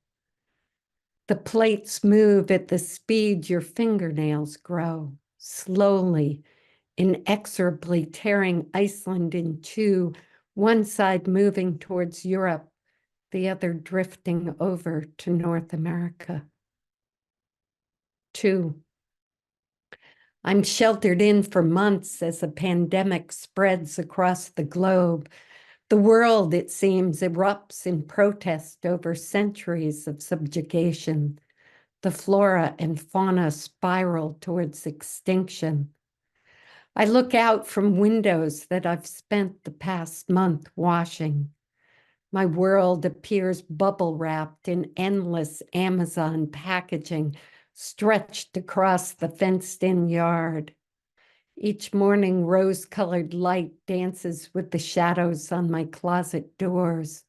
The plates move at the speed your fingernails grow, slowly, inexorably tearing Iceland in two, one side moving towards Europe, the other drifting over to North America. 2. I'm sheltered in for months as a pandemic spreads across the globe. The world, it seems, erupts in protest over centuries of subjugation. The flora and fauna spiral towards extinction. I look out from windows that I've spent the past month washing. My world appears bubble wrapped in endless Amazon packaging stretched across the fenced-in yard. Each morning, rose-colored light dances with the shadows on my closet doors.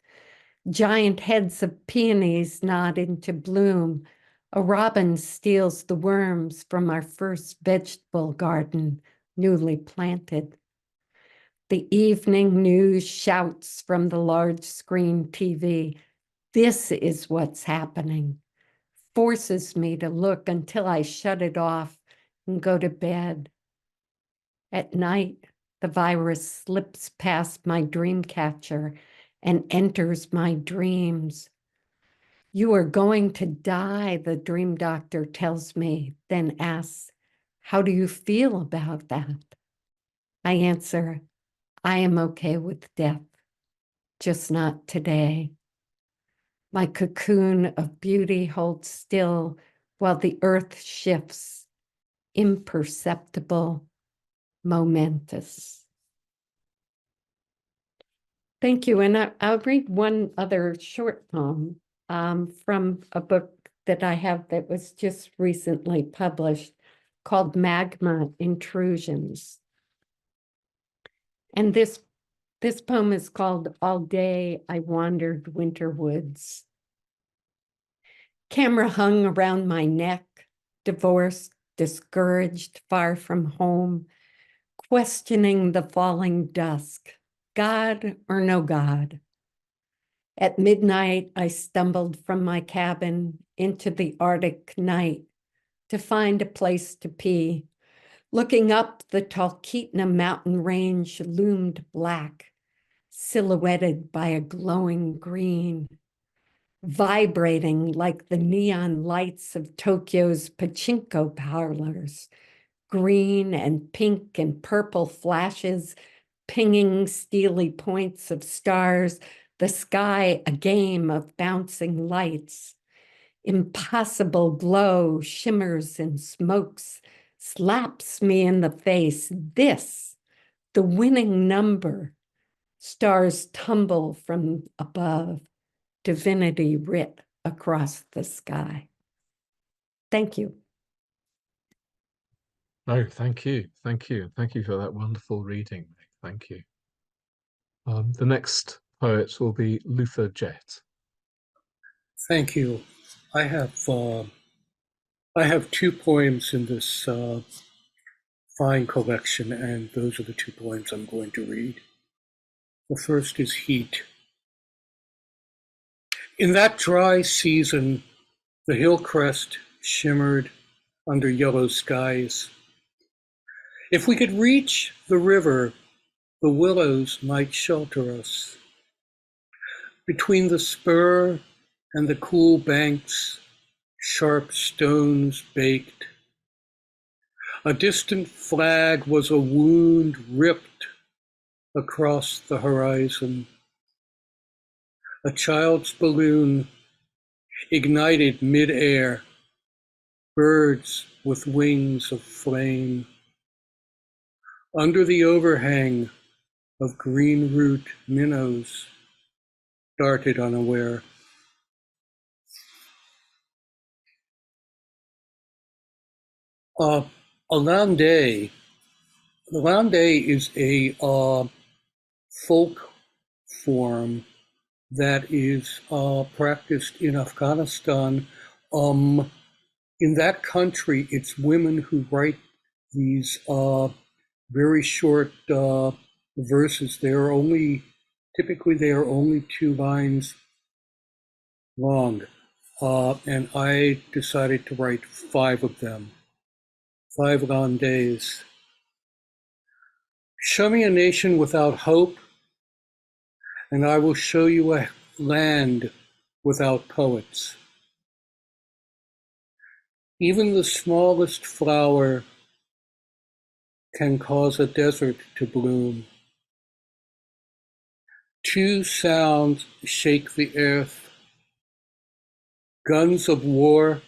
Giant heads of peonies nod into bloom. A robin steals the worms from our first vegetable garden, newly planted. The evening news shouts from the large screen TV, "This is what's happening," forces me to look until I shut it off and go to bed. At night, the virus slips past my dream catcher and enters my dreams. "You are going to die," the dream doctor tells me, then asks, "How do you feel about that?" I answer, "I am okay with death, just not today." My cocoon of beauty holds still while the earth shifts, imperceptible, momentous. Thank you. And I'll read one other short poem from a book that I have that was just recently published called Magma Intrusions. And this poem is called All Day I Wandered Winter Woods. Camera hung around my neck, divorced, discouraged, far from home, questioning the falling dusk, God or no God. At midnight, I stumbled from my cabin into the Arctic night to find a place to pee. Looking up, the Talkeetna mountain range loomed black, silhouetted by a glowing green, vibrating like the neon lights of Tokyo's pachinko parlors, green and pink and purple flashes, pinging steely points of stars, the sky a game of bouncing lights. Impossible glow shimmers and smokes, slaps me in the face. This, the winning number. Stars tumble from above, divinity writ across the sky. Thank you. No, thank you. Thank you. Thank you for that wonderful reading. Thank you. The next poet will be Luther Jett. Thank you. I have 2 poems in this fine collection, and those are the 2 poems I'm going to read. The first is Heat. In that dry season, the hill crest shimmered under yellow skies. If we could reach the river, the willows might shelter us. Between the spur and the cool banks, sharp stones baked. A distant flag was a wound ripped across the horizon. A child's balloon ignited mid-air, birds with wings of flame. Under the overhang of green root minnows darted unaware. Alande is a folk form that is practiced in Afghanistan. In that country, it's women who write these very short verses. Typically they are only 2 lines long. And I decided to write 5 of them. 5 landes. Show me a nation without hope, and I will show you a land without poets. Even the smallest flower can cause a desert to bloom. 2 sounds shake the earth. Guns of war,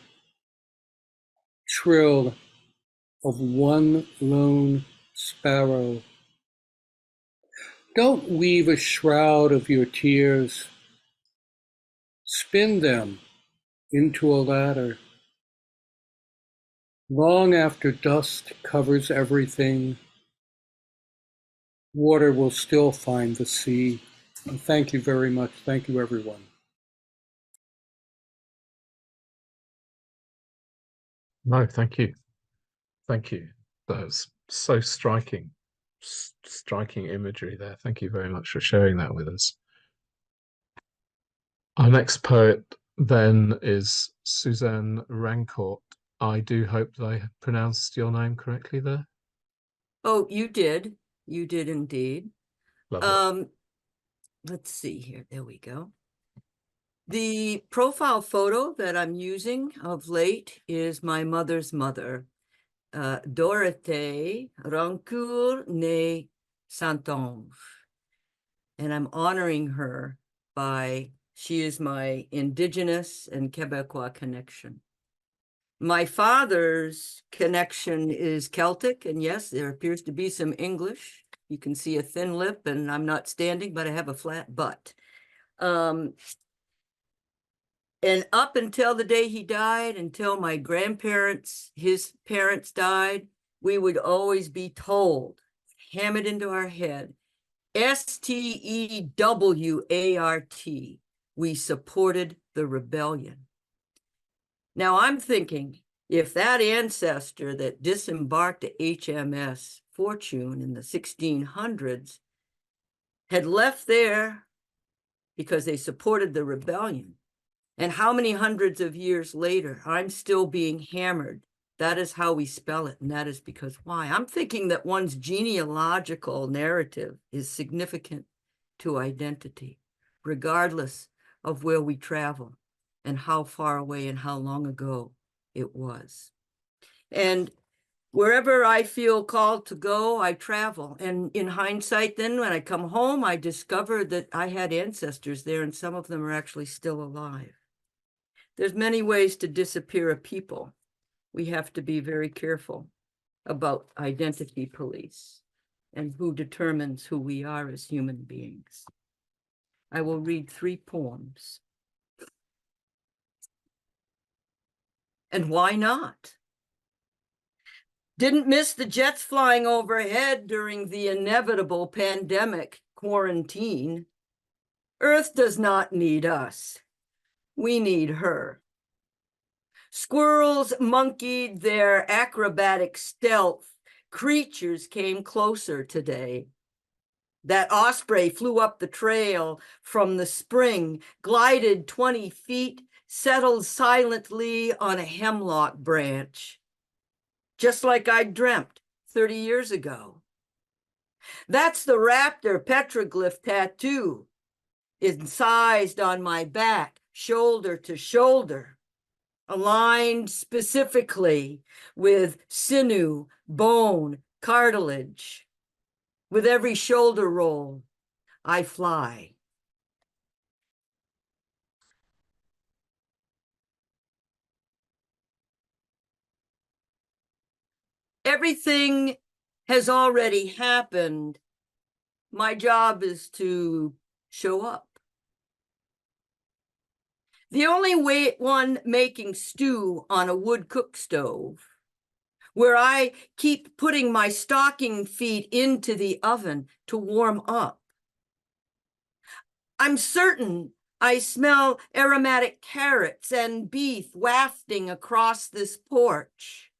trill of one lone sparrow. Don't weave a shroud of your tears. Spin them into a ladder. Long after dust covers everything, water will still find the sea. And thank you very much. Thank you, everyone. No, thank you. Thank you. That's so striking imagery there. Thank you very much for sharing that with us. Our next poet then is Suzanne Rancourt. I do hope that I pronounced your name correctly there. Oh, you did. You did indeed. Lovely. Let's see here. There we go. The profile photo that I'm using of late is my mother's mother, Dorothée Rancourt née Saint-Onge. And I'm honoring her she is my Indigenous and Quebecois connection. My father's connection is Celtic, and yes, there appears to be some English. You can see a thin lip, and I'm not standing, but I have a flat butt. And up until the day he died, until my grandparents, his parents died, we would always be told, ham it into our head, STEWART, we supported the rebellion. Now I'm thinking, if that ancestor that disembarked at HMS Fortune in the 1600s had left there because they supported the rebellion. And how many hundreds of years later, I'm still being hammered. That is how we spell it, and that is because why? I'm thinking that one's genealogical narrative is significant to identity, regardless of where we travel and how far away and how long ago it was. And wherever I feel called to go, I travel. And in hindsight, then when I come home, I discovered that I had ancestors there, and some of them are actually still alive. There's many ways to disappear a people. We have to be very careful about identity police and who determines who we are as human beings. I will read 3 poems. And why not? Didn't miss the jets flying overhead during the inevitable pandemic quarantine. Earth does not need us. We need her. Squirrels monkeyed their acrobatic stealth. Creatures came closer today. That osprey flew up the trail from the spring, glided 20 feet, settled silently on a hemlock branch, just like I dreamt 30 years ago. That's the raptor petroglyph tattoo, incised on my back, shoulder to shoulder, aligned specifically with sinew, bone, cartilage. With every shoulder roll, I fly. Everything has already happened. My job is to show up. The only one making stew on a wood cook stove, where I keep putting my stocking feet into the oven to warm up. I'm certain I smell aromatic carrots and beef wafting across this porch.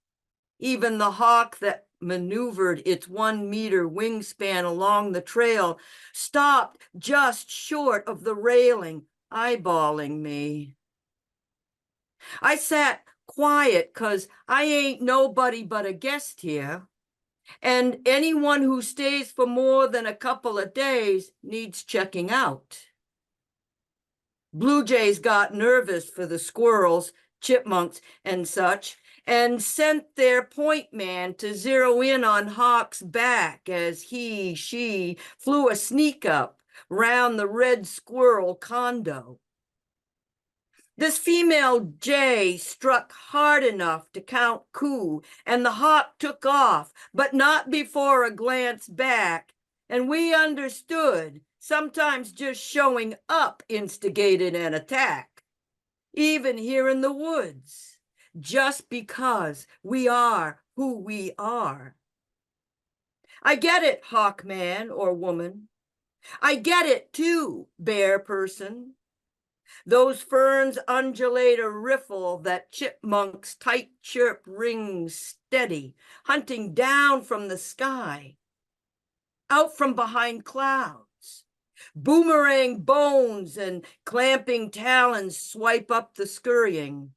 Even the hawk that maneuvered its 1-meter wingspan along the trail stopped just short of the railing, eyeballing me. I sat quiet because I ain't nobody but a guest here, and anyone who stays for more than a couple of days needs checking out. Blue jays got nervous for the squirrels, chipmunks, and such, and sent their point man to zero in on Hawk's back as she flew a sneak up round the red squirrel condo. This female jay struck hard enough to count coup, and the hawk took off, but not before a glance back, and we understood sometimes just showing up instigated an attack, even here in the woods, just because we are who we are. I get it, hawk man or woman. I get it too, bear person. Those ferns undulate a riffle that chipmunk's tight chirp rings steady, hunting down from the sky, out from behind clouds. Boomerang bones and clamping talons swipe up the scurrying.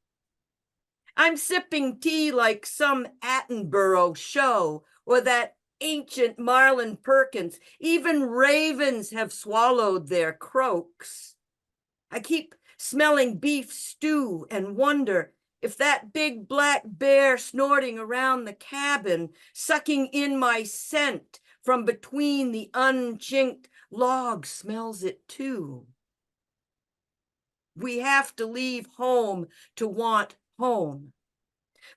I'm sipping tea like some Attenborough show or that ancient Marlin Perkins. Even ravens have swallowed their croaks. I keep smelling beef stew and wonder if that big black bear snorting around the cabin, sucking in my scent from between the unchinked logs, smells it too. We have to leave home to want home.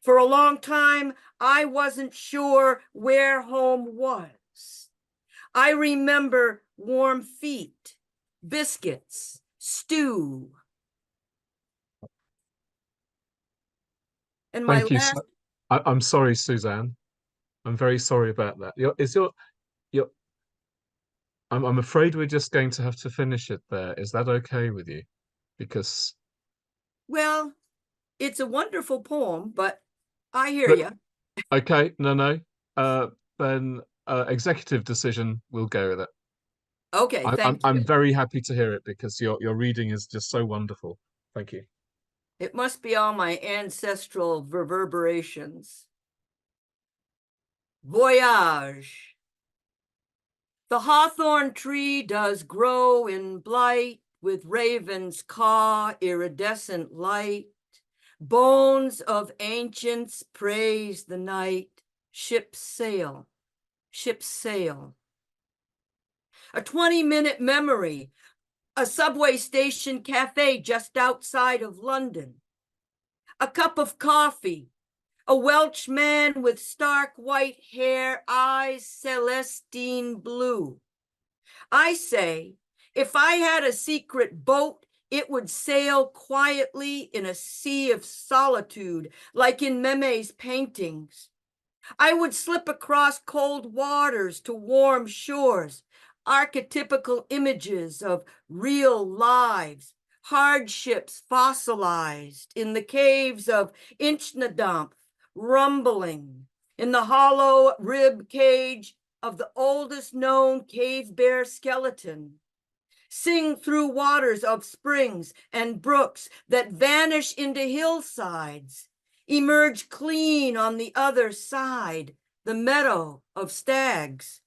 For a long time, I wasn't sure where home was. I remember warm feet, biscuits, stew. And my Thank you. last... I'm sorry, Suzanne. I'm very sorry about that. I'm afraid we're just going to have to finish it there. Is that okay with you? Because... Well, it's a wonderful poem, but I hear you. Okay, no. Then executive decision, we'll go with it. Okay, thank I'm you. very happy to hear it because your reading is just so wonderful. Thank you. It must be all my ancestral reverberations. Voyage. The hawthorn tree does grow in blight, with ravens caw iridescent light. Bones of ancients praise the night. Ships sail, ships sail. A 20-minute memory, a subway station cafe just outside of London. A cup of coffee, a Welsh man with stark white hair, eyes celestine blue. I say, if I had a secret boat, it would sail quietly in a sea of solitude, like in Memme's paintings. I would slip across cold waters to warm shores, archetypical images of real lives, hardships fossilized in the caves of Inchnadamph, rumbling in the hollow rib cage of the oldest known cave bear skeleton. Sing through waters of springs and brooks that vanish into hillsides, emerge clean on the other side, the meadow of stags.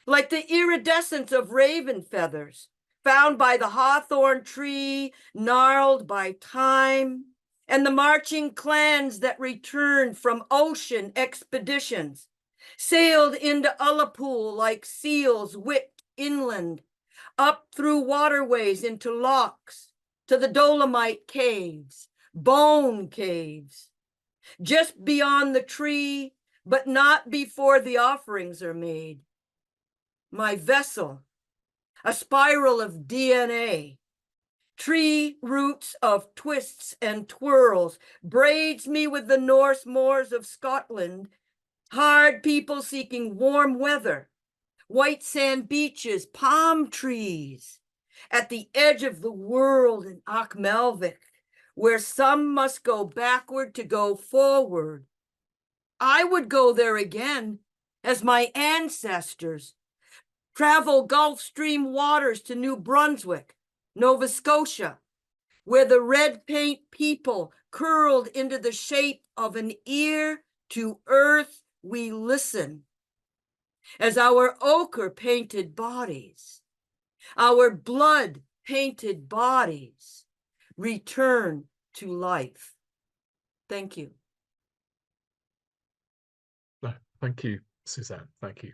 Like the iridescence of raven feathers, found by the hawthorn tree, gnarled by time, and the marching clans that returned from ocean expeditions, sailed into Ullapool like seals whipped inland, up through waterways into locks, to the Dolomite caves, bone caves, just beyond the tree, but not before the offerings are made. My vessel, a spiral of DNA, tree roots of twists and twirls, braids me with the Norse moors of Scotland, hard people seeking warm weather, white sand beaches, palm trees, at the edge of the world in Achmelvik, where some must go backward to go forward. I would go there again, as my ancestors, travel Gulf Stream waters to New Brunswick, Nova Scotia, where the red paint people curled into the shape of an ear to earth we listen. As our ochre painted bodies, our blood painted bodies return to life. Thank you. No, thank you, Suzanne. Thank you.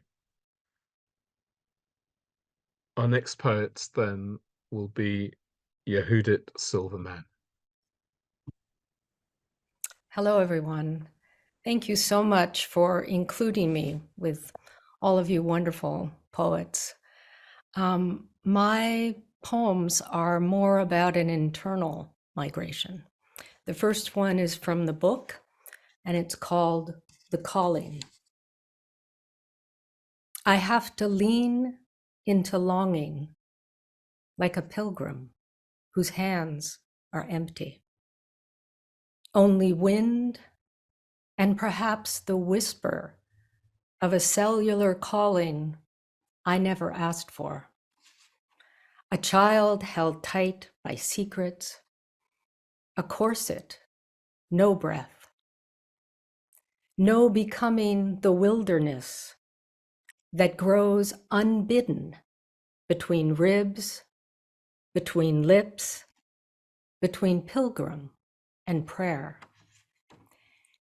Our next poet then will be Yehudit Silverman. Hello, everyone. Thank you so much for including me with all of you wonderful poets. My poems are more about an internal migration. The first one is from the book, and it's called The Calling. I have to lean into longing like a pilgrim whose hands are empty. Only wind and perhaps the whisper of a cellular calling I never asked for. A child held tight by secrets, a corset, no breath. No becoming the wilderness that grows unbidden between ribs, between lips, between pilgrim and prayer.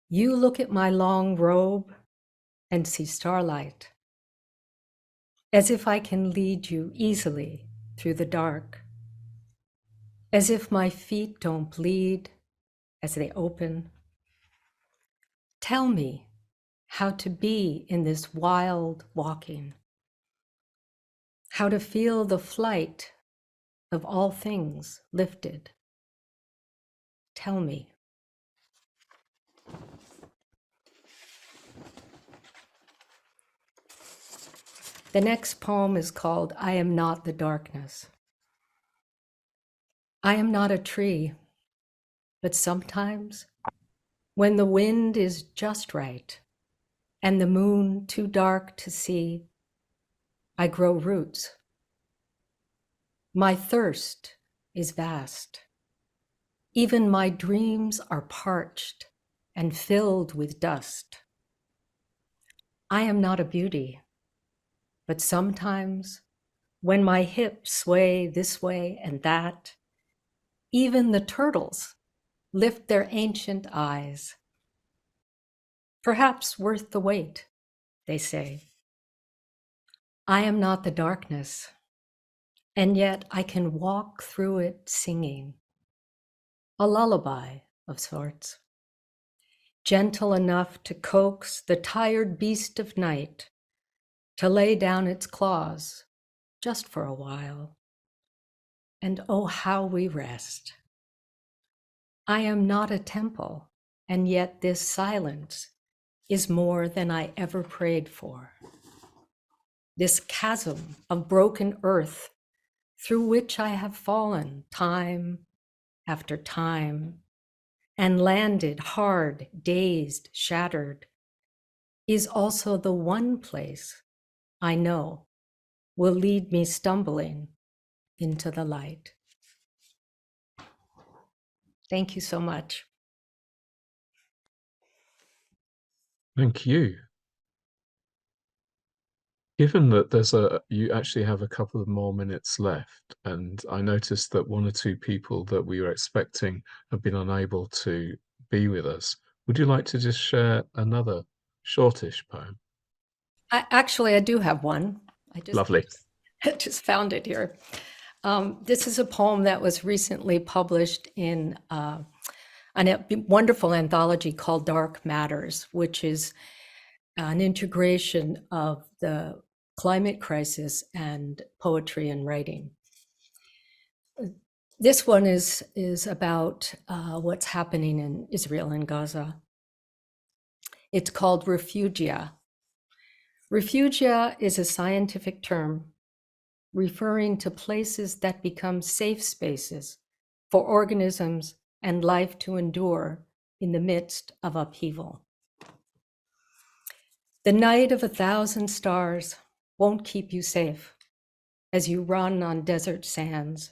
You look at my long robe and see starlight, as if I can lead you easily through the dark, as if my feet don't bleed as they open. Tell me how to be in this wild walking, how to feel the flight of all things lifted. Tell me. The next poem is called I Am Not the Darkness. I am not a tree, but sometimes when the wind is just right and the moon too dark to see, I grow roots. My thirst is vast. Even my dreams are parched and filled with dust. I am not a beauty, but sometimes when my hips sway this way and that, even the turtles lift their ancient eyes. Perhaps worth the wait, they say. I am not the darkness, and yet I can walk through it singing. A lullaby of sorts, gentle enough to coax the tired beast of night to lay down its claws just for a while. And oh, how we rest. I am not a temple, and yet this silence is more than I ever prayed for. This chasm of broken earth through which I have fallen time after time and landed hard, dazed, shattered, is also the one place I know will lead me stumbling into the light. Thank you so much. Thank you. Given that you actually have a couple of more minutes left, and I noticed that one or two people that we were expecting have been unable to be with us, would you like to just share another shortish poem? I do have one. Lovely. I just found it here. This is a poem that was recently published in a wonderful anthology called Dark Matters, which is an integration of the climate crisis and poetry and writing. This one is about what's happening in Israel and Gaza. It's called Refugia. Refugia is a scientific term referring to places that become safe spaces for organisms and life to endure in the midst of upheaval. The night of 1,000 stars won't keep you safe as you run on desert sands.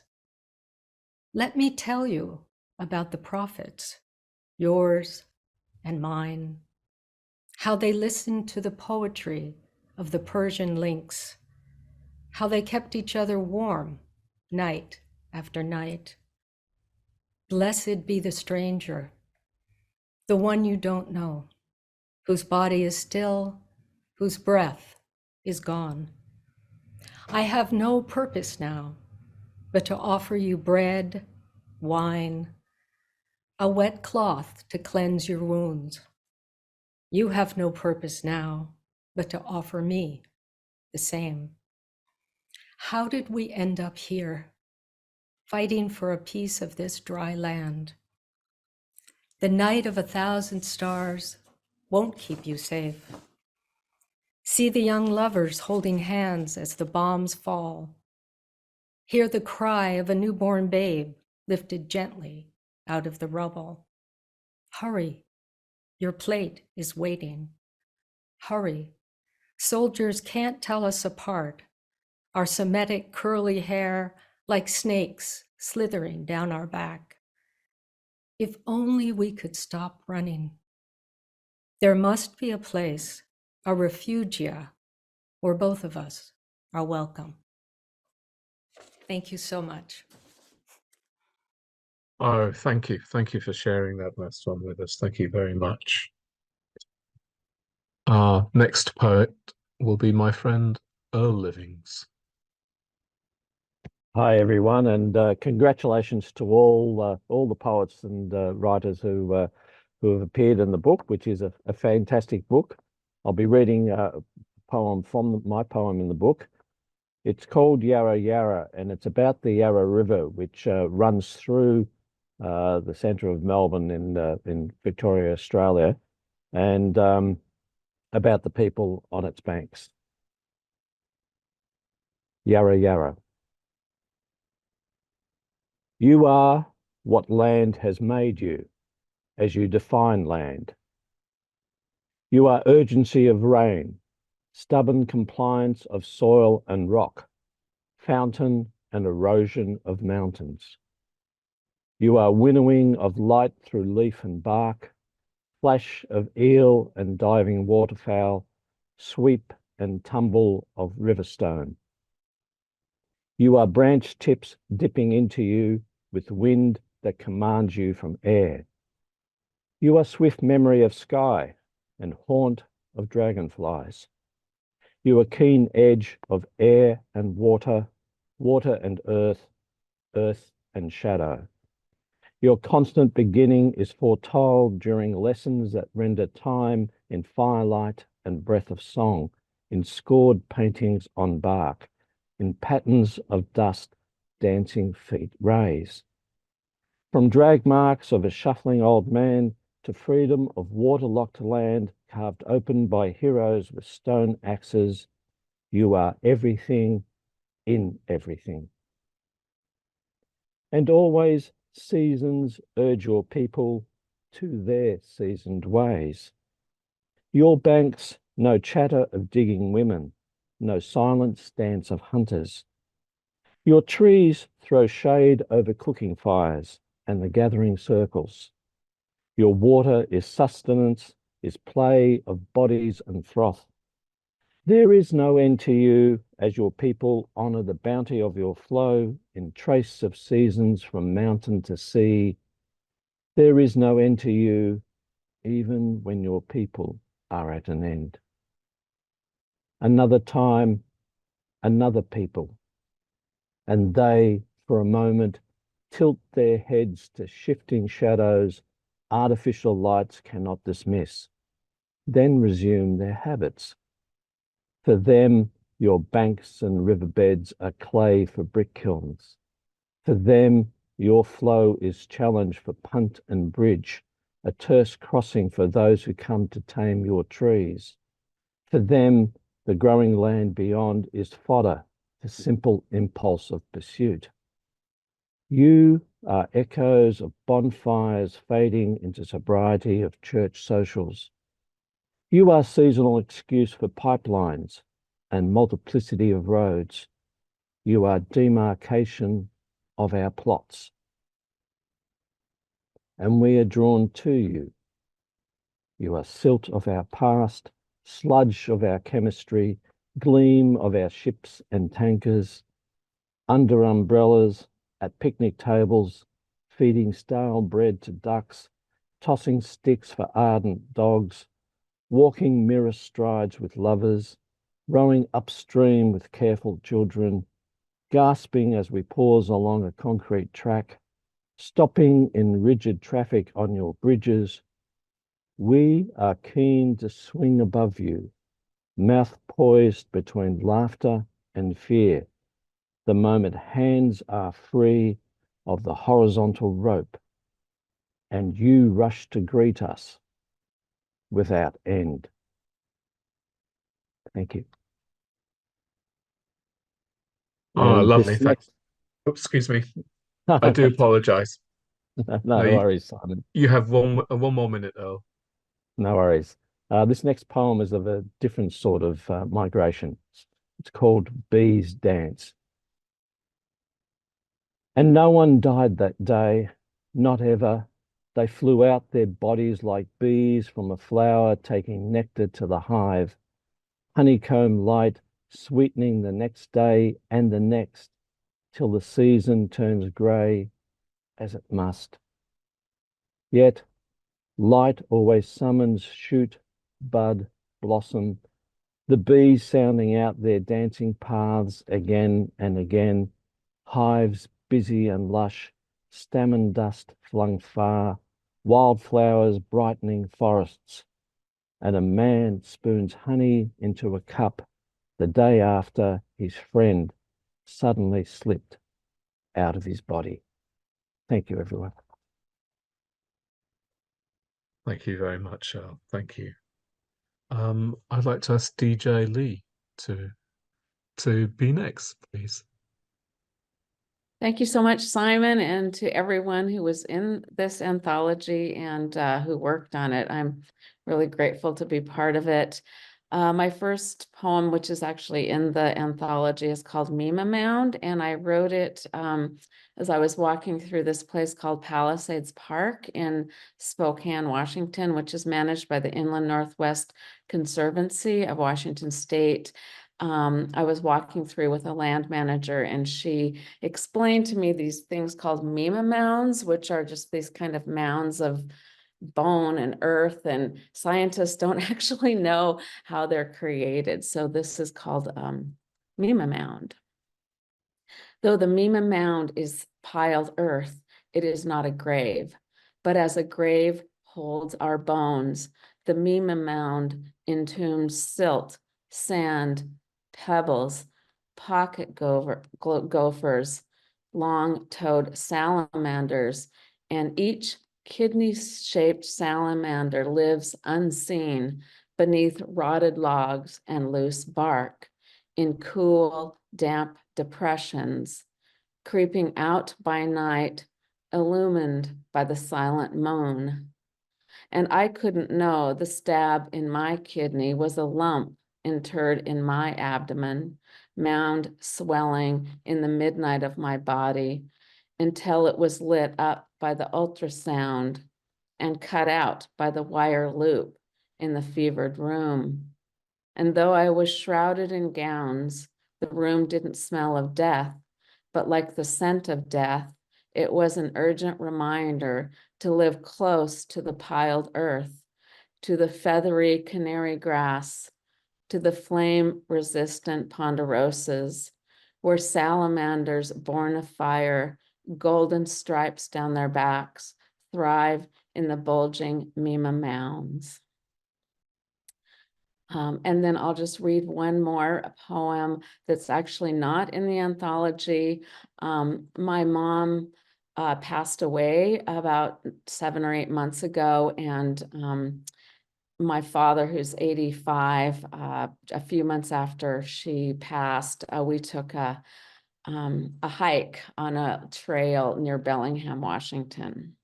Let me tell you about the prophets, yours and mine, how they listened to the poetry of the Persian lynx, how they kept each other warm night after night. Blessed be the stranger, the one you don't know, whose body is still, whose breath is gone. I have no purpose now but to offer you bread, wine, a wet cloth to cleanse your wounds. You have no purpose now but to offer me the same. How did we end up here, fighting for a piece of this dry land? The night of 1,000 stars won't keep you safe. See the young lovers holding hands as the bombs fall. Hear the cry of a newborn babe lifted gently out of the rubble. Hurry, your plate is waiting. Hurry, soldiers can't tell us apart. Our Semitic curly hair like snakes slithering down our back. If only we could stop running. There must be a place, a refugia, where both of us are welcome. Thank you so much. Oh, thank you. Thank you for sharing that last one with us. Thank you very much. Our next poet will be my friend Earl Livings. Hi everyone, and congratulations to all the poets and writers who have appeared in the book, which is a fantastic book. I'll be reading a poem from my poem in the book. It's called Yarra Yarra, and it's about the Yarra River, which runs through the centre of Melbourne in Victoria, Australia, and about the people on its banks. Yarra Yarra. You are what land has made you, as you define land. You are urgency of rain, stubborn compliance of soil and rock, fountain and erosion of mountains. You are winnowing of light through leaf and bark, flash of eel and diving waterfowl, sweep and tumble of riverstone. You are branch tips dipping into you with wind that commands you from air. You are swift memory of sky and haunt of dragonflies. You are keen edge of air and water, water and earth, earth and shadow. Your constant beginning is foretold during lessons that render time in firelight and breath of song, in scored paintings on bark, in patterns of dust dancing feet raise. From drag marks of a shuffling old man to freedom of waterlocked land carved open by heroes with stone axes, you are everything in everything. And always seasons urge your people to their seasoned ways. Your banks, no chatter of digging women, no silent stance of hunters. Your trees throw shade over cooking fires and the gathering circles. Your water is sustenance, is play of bodies and froth. There is no end to you as your people honour the bounty of your flow in trace of seasons from mountain to sea. There is no end to you even when your people are at an end. Another time, another people, and they, for a moment, tilt their heads to shifting shadows artificial lights cannot dismiss, then resume their habits. For them, your banks and riverbeds are clay for brick kilns. For them, your flow is challenge for punt and bridge, a terse crossing for those who come to tame your trees. For them, the growing land beyond is fodder for simple impulse of pursuit. You are echoes of bonfires fading into sobriety of church socials. You are seasonal excuse for pipelines and multiplicity of roads. You are demarcation of our plots. And we are drawn to you. You are silt of our past, sludge of our chemistry, gleam of our ships and tankers, under umbrellas, at picnic tables, feeding stale bread to ducks, tossing sticks for ardent dogs, walking mirror strides with lovers, rowing upstream with careful children, gasping as we pause along a concrete track, stopping in rigid traffic on your bridges. We are keen to swing above you, mouth poised between laughter and fear, the moment hands are free of the horizontal rope, and you rush to greet us without end. Thank you. Oh, And lovely. this Thanks. Oops, excuse me. I do apologize. No you- worries, Simon. You have one more minute, Earl. No worries. This next poem is of a different sort of migration. It's called Bees Dance. And no one died that day, not ever. They flew out their bodies like bees from a flower, taking nectar to the hive. Honeycomb light, sweetening the next day and the next, till the season turns grey, as it must. Yet, light always summons shoot, bud, blossom, the bees sounding out their dancing paths again and again, hives busy and lush, stamen dust flung far, wildflowers brightening forests, and a man spoons honey into a cup the day after his friend suddenly slipped out of his body. Thank you, everyone. Thank you very much, Earl. Thank you. I'd like to ask DJ Lee to be next, please. Thank you so much, Simon, and to everyone who was in this anthology and who worked on it. I'm really grateful to be part of it. My first poem, which is actually in the anthology, is called Mima Mound, and I wrote it as I was walking through this place called Palisades Park in Spokane, Washington, which is managed by the Inland Northwest Conservancy of Washington State. I was walking through with a land manager, and she explained to me these things called Mima Mounds, which are just these kind of mounds of bone and earth, and scientists don't actually know how they're created. So this is called Mima Mound. Though the Mima Mound is piled earth, it is not a grave, but as a grave holds our bones, the Mima Mound entombs silt, sand, pebbles, pocket gophers, long-toed salamanders, and each kidney-shaped salamander lives unseen beneath rotted logs and loose bark, in cool, damp depressions, creeping out by night, illumined by the silent moon. And I couldn't know the stab in my kidney was a lump interred in my abdomen, mound swelling in the midnight of my body, until it was lit up by the ultrasound and cut out by the wire loop in the fevered room. And though I was shrouded in gowns, the room didn't smell of death, but like the scent of death, it was an urgent reminder to live close to the piled earth, to the feathery canary grass, to the flame-resistant ponderosas, where salamanders born of fire, golden stripes down their backs, thrive in the bulging Mima mounds. And then I'll just read one more poem that's actually not in the anthology. My mom passed away about 7 or 8 months ago, and my father, who's 85, a few months after she passed, we took a hike on a trail near Bellingham, Washington.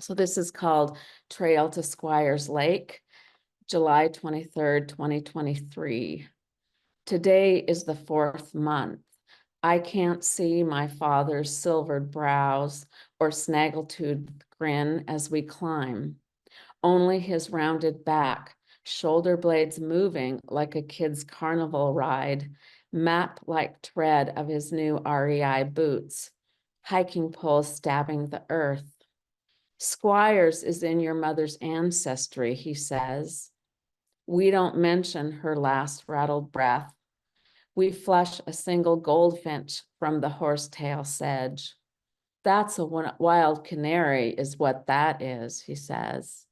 So this is called Trail to Squires Lake, July 23rd, 2023. Today is the 4th month. I can't see my father's silvered brows or snaggletooth grin as we climb. Only his rounded back, shoulder blades moving like a kid's carnival ride, map-like tread of his new REI boots, hiking poles stabbing the earth. Squires is in your mother's ancestry, he says. We don't mention her last rattled breath. We flush a single goldfinch from the horsetail sedge. That's a wild canary is what that is, he says.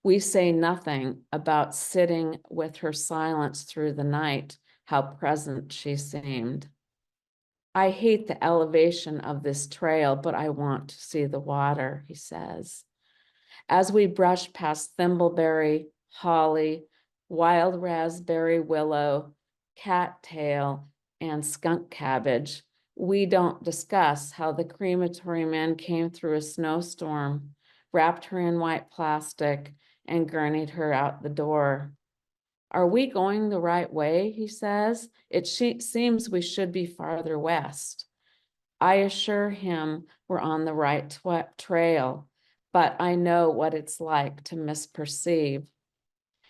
We say nothing about sitting with her silence through the night, how present she seemed. I hate the elevation of this trail, but I want to see the water, he says. As we brush past thimbleberry, holly, wild raspberry willow, cattail, and skunk cabbage, we don't discuss how the crematory man came through a snowstorm, wrapped her in white plastic, and gurneyed her out the door. Are we going the right way, he says? It seems we should be farther west. I assure him we're on the right trail, but I know what it's like to misperceive.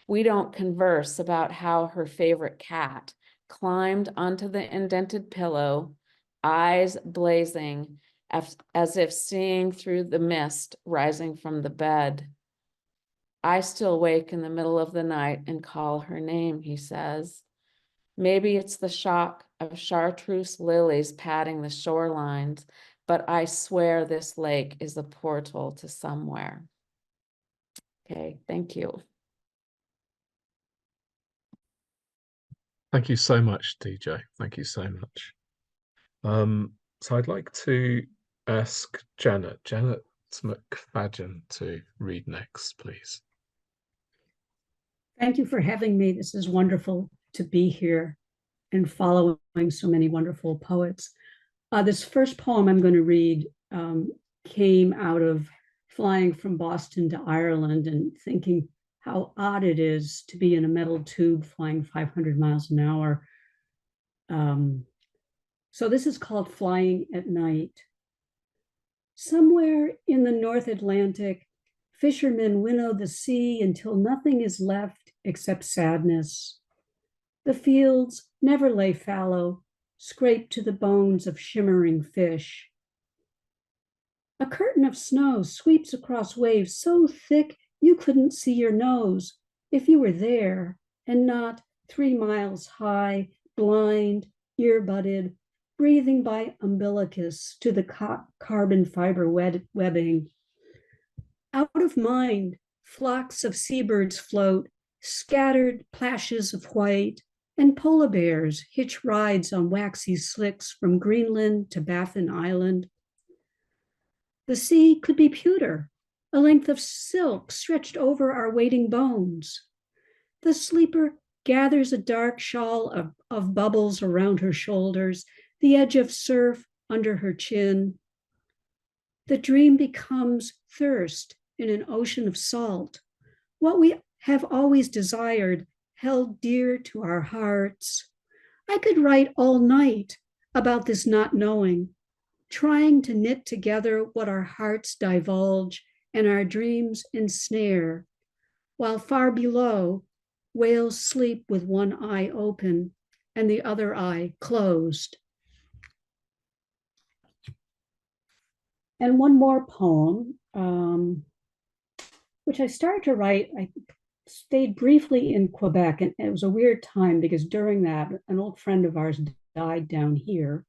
We don't converse about how her favorite cat climbed onto the indented pillow, eyes blazing as if seeing through the mist rising from the bed. I still wake in the middle of the night and call her name, he says. Maybe it's the shock of chartreuse lilies padding the shorelines, but I swear this lake is a portal to somewhere. Okay, thank you. Thank you so much, DJ. Thank you so much. So I'd like to ask Janet McFadden to read next, please. Thank you for having me. This is wonderful to be here and following so many wonderful poets. This first poem I'm going to read came out of flying from Boston to Ireland and thinking how odd it is to be in a metal tube flying 500 miles an hour. So this is called Flying at Night. Somewhere in the North Atlantic, fishermen winnow the sea until nothing is left except sadness. The fields never lay fallow, scraped to the bones of shimmering fish. A curtain of snow sweeps across waves so thick you couldn't see your nose if you were there and not 3 miles high, blind, ear-budded, breathing by umbilicus to the carbon fiber webbing. Out of mind, flocks of seabirds float, scattered plashes of white, and polar bears hitch rides on waxy slicks from Greenland to Baffin Island. The sea could be pewter, a length of silk stretched over our waiting bones. The sleeper gathers a dark shawl of bubbles around her shoulders, the edge of surf under her chin. The dream becomes thirst in an ocean of salt, what we have always desired, held dear to our hearts. I could write all night about this not knowing, trying to knit together what our hearts divulge and our dreams ensnare, while far below, whales sleep with one eye open and the other eye closed. And one more poem, which I started to write. I stayed briefly in Quebec, and it was a weird time because during that, an old friend of ours died down here.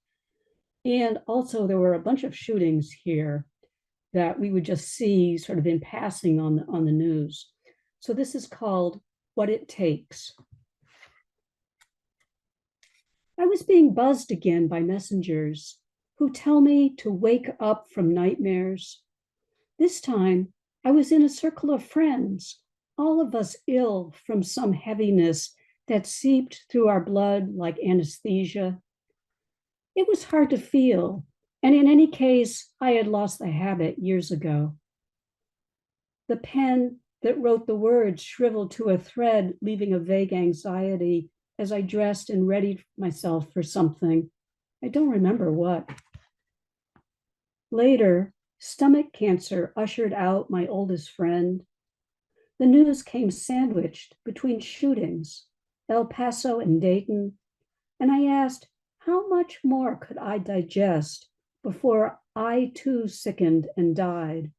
And also there were a bunch of shootings here that we would just see sort of in passing on the news. So this is called What It Takes. I was being buzzed again by messengers who tell me to wake up from nightmares. This time, I was in a circle of friends, all of us ill from some heaviness that seeped through our blood like anesthesia. It was hard to feel, and in any case, I had lost the habit years ago. The pen that wrote the words shriveled to a thread, leaving a vague anxiety as I dressed and readied myself for something. I don't remember what. Later, stomach cancer ushered out my oldest friend. The news came sandwiched between shootings, El Paso and Dayton, and I asked, how much more could I digest before I too sickened and died?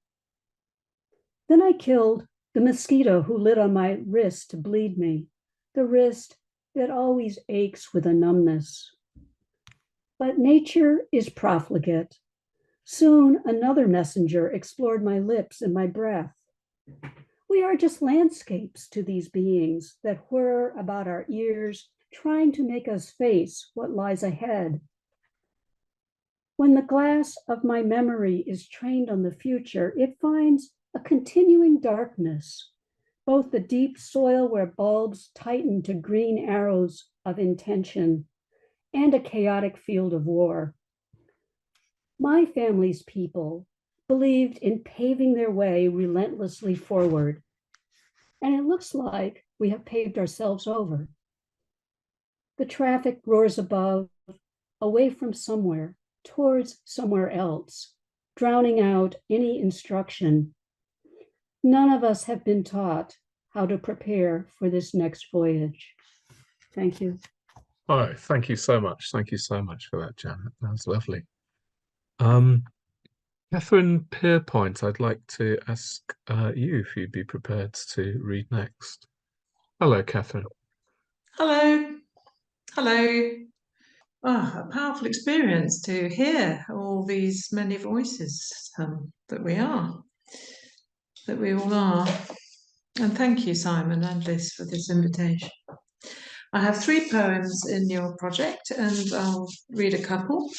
Then I killed the mosquito who lit on my wrist to bleed me, the wrist that always aches with a numbness. But nature is profligate. Soon another messenger explored my lips and my breath. We are just landscapes to these beings that whir about our ears, trying to make us face what lies ahead. When the glass of my memory is trained on the future, it finds a continuing darkness, both the deep soil where bulbs tighten to green arrows of intention and a chaotic field of war. My family's people believed in paving their way relentlessly forward, and it looks like we have paved ourselves over. The traffic roars above, away from somewhere, towards somewhere else, drowning out any instruction. None of us have been taught how to prepare for this next voyage. Thank you. Oh, thank you so much. Thank you so much for that, Janet. That was lovely. Catherine Pierpoint, I'd like to ask you if you'd be prepared to read next. Hello, Catherine. Hello. Hello. Oh, a powerful experience to hear all these many voices that we all are. And thank you, Simon and Liz, for this invitation. I have 3 poems in your project, and I'll read a couple.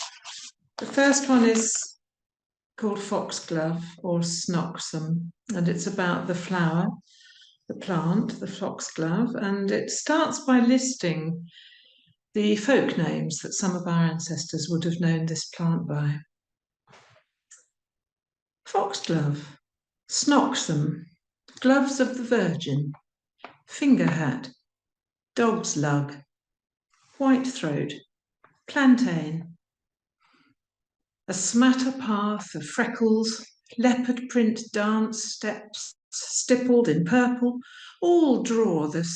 The first one is called Foxglove or Snoxum, and it's about the flower, the plant, the foxglove, and it starts by listing the folk names that some of our ancestors would have known this plant by. Foxglove, Snoxum, gloves of the Virgin, finger hat, dog's lug, white throat, plantain. A smatter path of freckles, leopard print dance steps stippled in purple, all draw the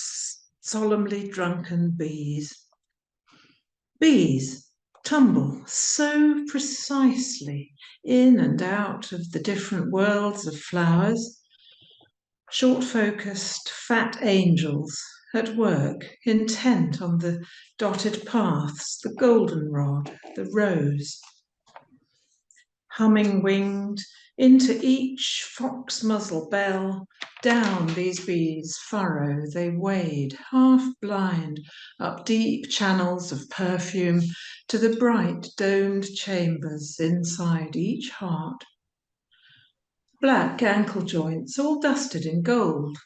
solemnly drunken bees. Bees tumble so precisely in and out of the different worlds of flowers, short-focused fat angels at work, intent on the dotted paths, the goldenrod, the rose. Humming-winged into each fox muzzle bell, down these bees furrow, they wade, half-blind, up deep channels of perfume to the bright domed chambers inside each heart. Black ankle joints all dusted in gold,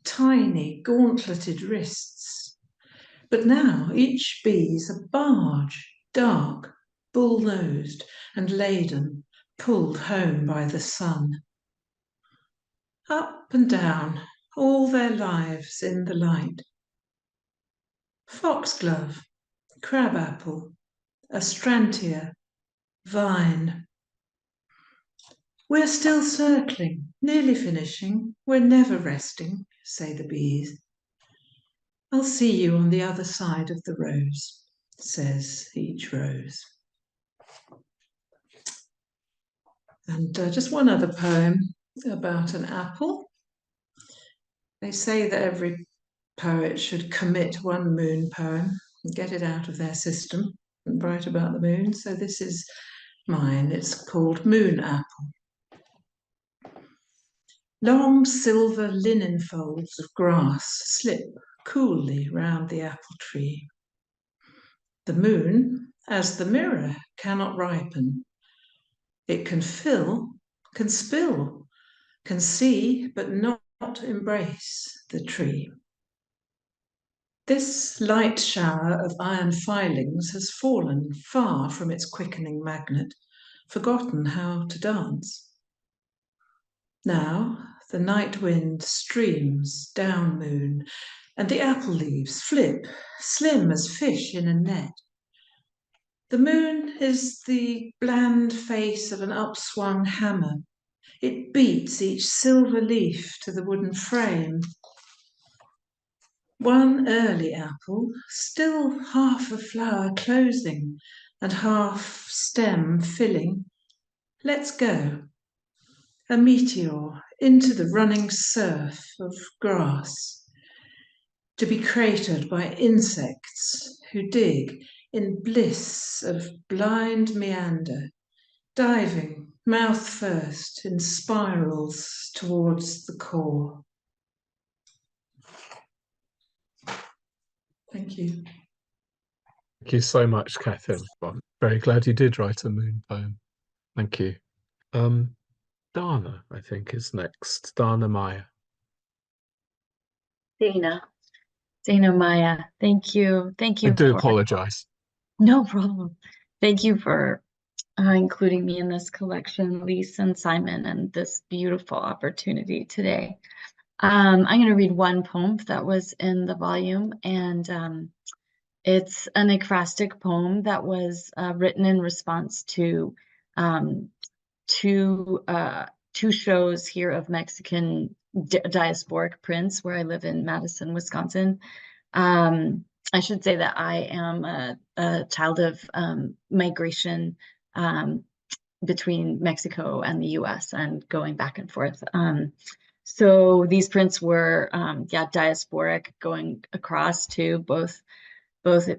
tiny gauntleted wrists. But now each bee's a barge, dark, bull-nosed and laden, pulled home by the sun. Up and down, all their lives in the light. Foxglove, crabapple, astrantia, vine. We're still circling, nearly finishing, we're never resting, say the bees. I'll see you on the other side of the rose, says each rose. And just one other poem about an apple. They say that every poet should commit one moon poem and get it out of their system and write about the moon. So this is mine. It's called Moon Apple. Long silver linen folds of grass slip coolly round the apple tree. The moon, as the mirror, cannot ripen. It can fill, can spill, can see, but not embrace the tree. This light shower of iron filings has fallen far from its quickening magnet, forgotten how to dance. Now the night wind streams down moon, and the apple leaves flip, slim as fish in a net. The moon is the bland face of an upswung hammer. It beats each silver leaf to the wooden frame. One early apple, still half a flower closing and half stem filling, lets go. A meteor into the running surf of grass, to be cratered by insects who dig in bliss of blind meander, diving mouth first in spirals towards the core. Thank you. Thank you so much, Catherine. I'm very glad you did write a moon poem. Thank you. Dana, I think, is next. Dana Meyer. Dana Maya, thank you. Thank you. I do apologize. No problem. Thank you for including me in this collection, Lise and Simon, and this beautiful opportunity today. I'm going to read one poem that was in the volume, and it's an ekphrastic poem that was written in response to two shows here of Mexican diasporic prints where I live in Madison, Wisconsin. I should say that I am a child of migration between Mexico and the US and going back and forth. So these prints were, diasporic, going across to both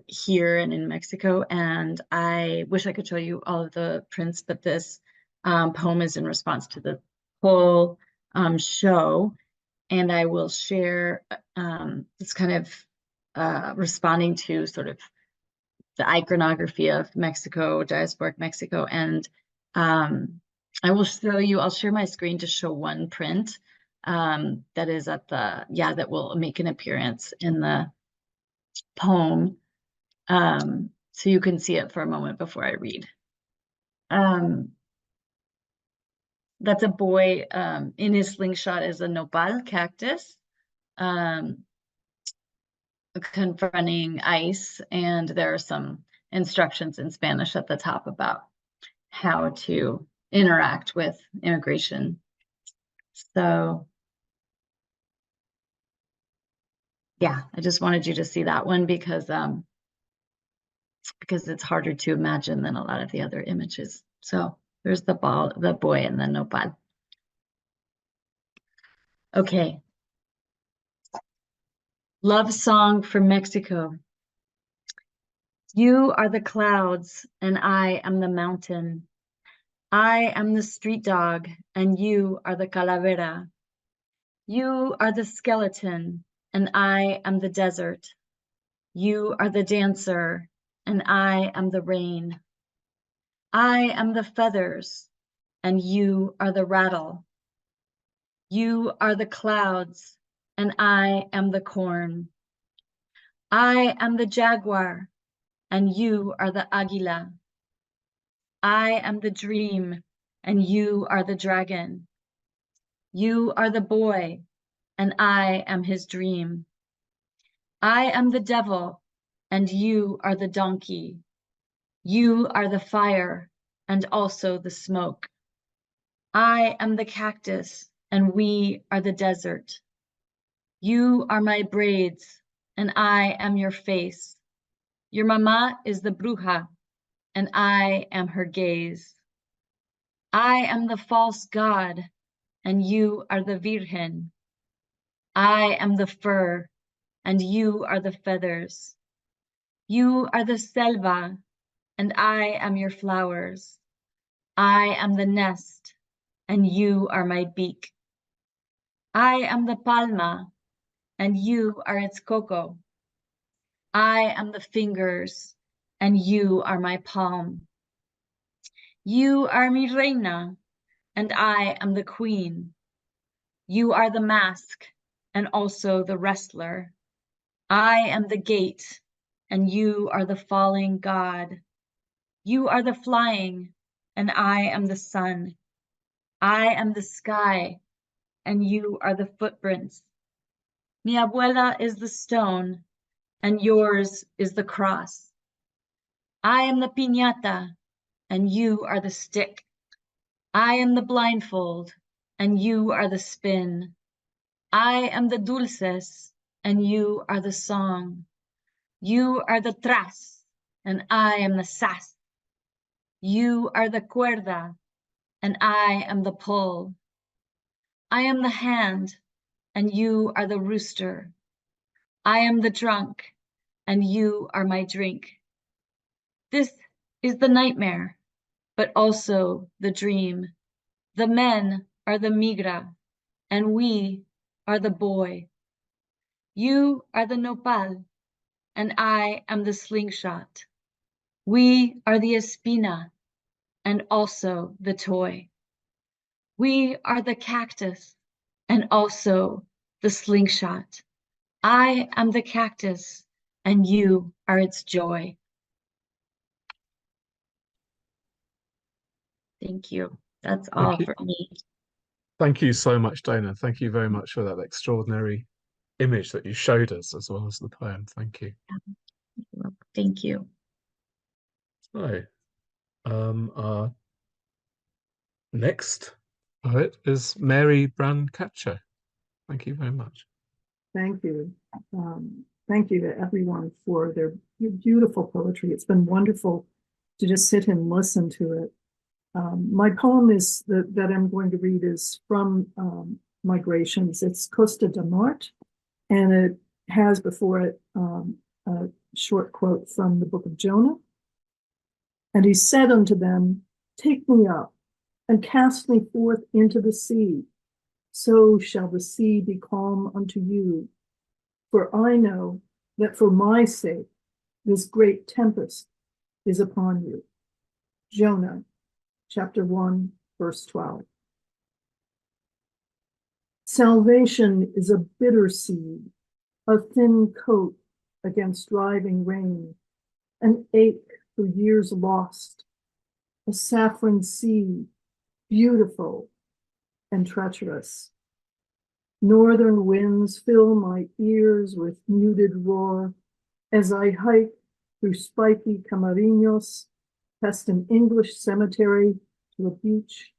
here and in Mexico. And I wish I could show you all of the prints, but this poem is in response to the whole show. And I will share this kind of responding to sort of the iconography of Mexico, diasporic Mexico. And I will show you, I'll share my screen to show one print that is at the, that will make an appearance in the poem. So you can see it for a moment before I read. That's a boy in his slingshot is a nopal cactus. confronting ICE, and there are some instructions in Spanish at the top about how to interact with immigration. So yeah, I just wanted you to see that one because it's harder to imagine than a lot of the other images. So there's the boy and the nopal. Okay. Love song for Mexico. You are the clouds and I am the mountain. I am the street dog and you are the calavera. You are the skeleton and I am the desert. You are the dancer and I am the rain. I am the feathers and you are the rattle. You are the clouds and I am the corn. I am the jaguar and you are the águila. I am the dream and you are the dragon. You are the boy and I am his dream. I am the devil and you are the donkey. You are the fire and also the smoke. I am the cactus and we are the desert. You are my braids and I am your face. Your mama is the bruja and I am her gaze. I am the false god and you are the virgen. I am the fur and you are the feathers. You are the selva and I am your flowers. I am the nest and you are my beak. I am the palma and you are its cocoa. I am the fingers and you are my palm. You are mi reina and I am the queen. You are the mask and also the wrestler. I am the gate and you are the falling god. You are the flying and I am the sun. I am the sky and you are the footprints. Mi abuela is the stone and yours is the cross. I am the piñata and you are the stick. I am the blindfold and you are the spin. I am the dulces and you are the song. You are the tras and I am the sas. You are the cuerda and I am the pull. I am the hand and you are the rooster. I am the drunk and you are my drink. This is the nightmare, but also the dream. The men are the migra and we are the boy. You are the nopal and I am the slingshot. We are the espina and also the toy. We are the cactus and also the slingshot. I am the cactus and you are its joy. Thank you. That's all for me. Thank you so much, Dana. Thank you very much for that extraordinary image that you showed us as well as the poem. Thank you. Thank you. So, our next poet is Mary Brancaccio. Thank you very much. Thank you. Thank you to everyone for their beautiful poetry. It's been wonderful to just sit and listen to it. My poem that I'm going to read is from Migrations. It's Costa da Morte, and it has before it a short quote from the book of Jonah. And he said unto them, take me up and cast me forth into the sea. So shall the sea be calm unto you. For I know that for my sake this great tempest is upon you. Jonah, chapter 1, verse 12. Salvation is a bitter seed, a thin coat against driving rain, an ache for years lost, a saffron sea, beautiful and treacherous. Northern winds fill my ears with muted roar as I hike through spiky Camarinos, past an English cemetery to a beach.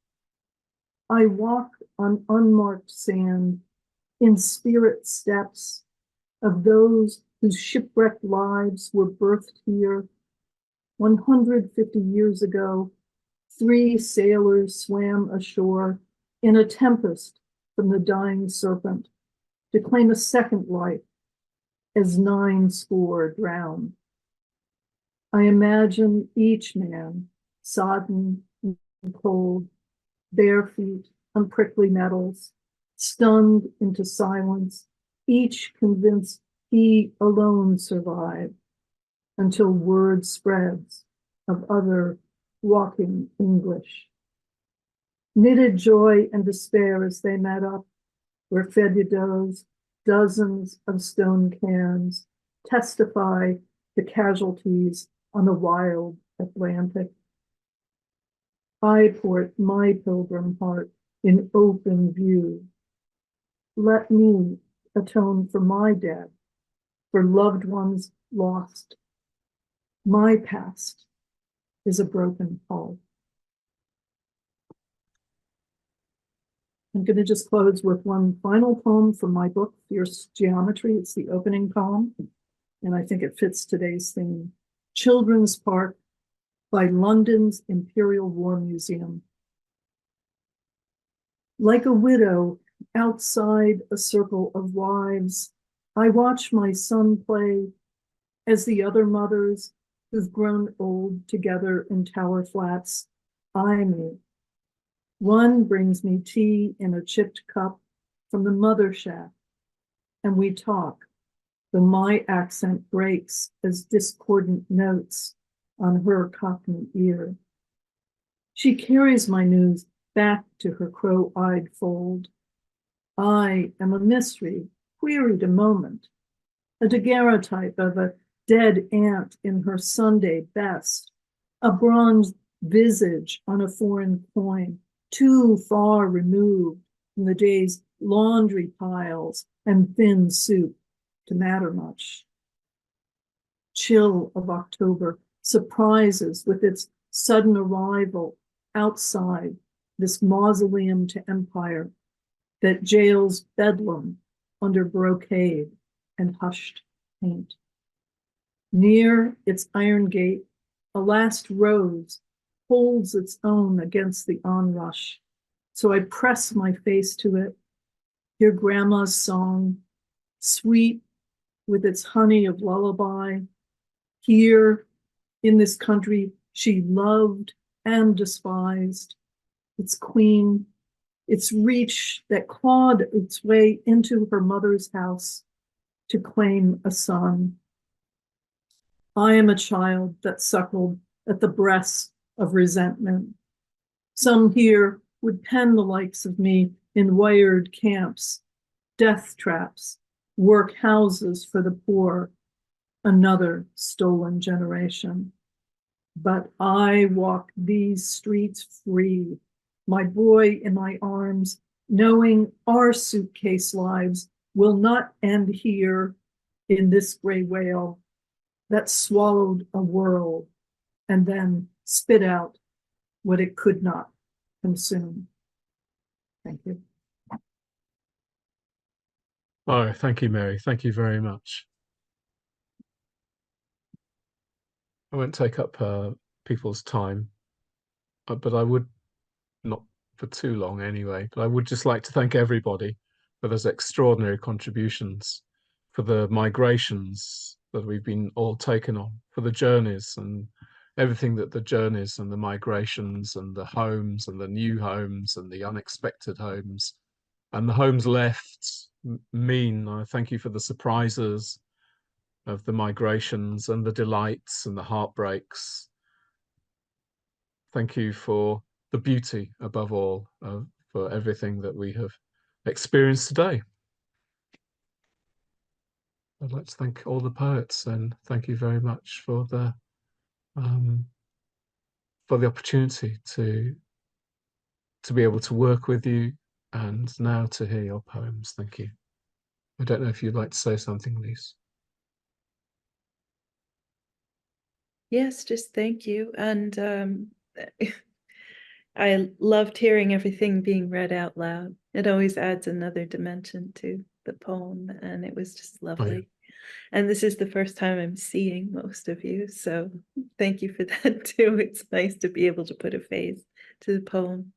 I walk on unmarked sand in spirit steps of those whose shipwrecked lives were birthed here. 150 years ago, 3 sailors swam ashore in a tempest from the dying serpent to claim a second life as 9 score drowned. I imagine each man sodden and cold, bare feet on prickly nettles, stunned into silence, each convinced he alone survived, until word spreads of other walking English. Knitted joy and despair as they met up, where fedidos, dozens of stone cairns, testify to casualties on the wild Atlantic. I port my pilgrim heart in open view. Let me atone for my dead, for loved ones lost. My past is a broken hull. I'm going to just close with one final poem from my book, Fierce Geometry. It's the opening poem, and I think it fits today's theme. Children's Park by London's Imperial War Museum. Like a widow outside a circle of wives, I watch my son play as the other mothers who've grown old together in tower flats eye me. One brings me tea in a chipped cup from the mother shack, and we talk, though my accent breaks as discordant notes on her Cockney ear. She carries my news back to her crow-eyed fold. I am a mystery, queried a moment, a daguerreotype of a dead aunt in her Sunday best, a bronze visage on a foreign coin, too far removed from the day's laundry piles and thin soup to matter much. Chill of October surprises with its sudden arrival outside this mausoleum to empire that jails bedlam under brocade and hushed paint. Near its iron gate, a last rose holds its own against the onrush. So I press my face to it, hear grandma's song, sweet with its honey of lullaby. Here in this country she loved and despised, its queen, its reach that clawed its way into her mother's house to claim a son. I am a child that suckled at the breast of resentment. Some here would pen the likes of me in wired camps, death traps, work houses for the poor, another stolen generation. But I walk these streets free, my boy in my arms, knowing our suitcase lives will not end here in this gray whale that swallowed a world and then spit out what it could not consume. Thank you. Oh, thank you, Mary. Thank you very much. I won't take up people's time, but I would, not for too long anyway, but I would just like to thank everybody for those extraordinary contributions, for the migrations that we've been all taken on, for the journeys and everything that the journeys and the migrations and the homes and the new homes and the unexpected homes and the homes left mean. I thank you for the surprises of the migrations and the delights and the heartbreaks. Thank you for the beauty above all, for everything that we have experienced today. I'd like to thank all the poets, and thank you very much for the opportunity to be able to work with you And now to hear your poems. Thank you. I don't know if you'd like to say something, Lise. Yes, just thank you. And I loved hearing everything being read out loud. It always adds another dimension to the poem, and it was just lovely. And this is the first time I'm seeing most of you, so thank you for that too. It's nice to be able to put a face to the poem.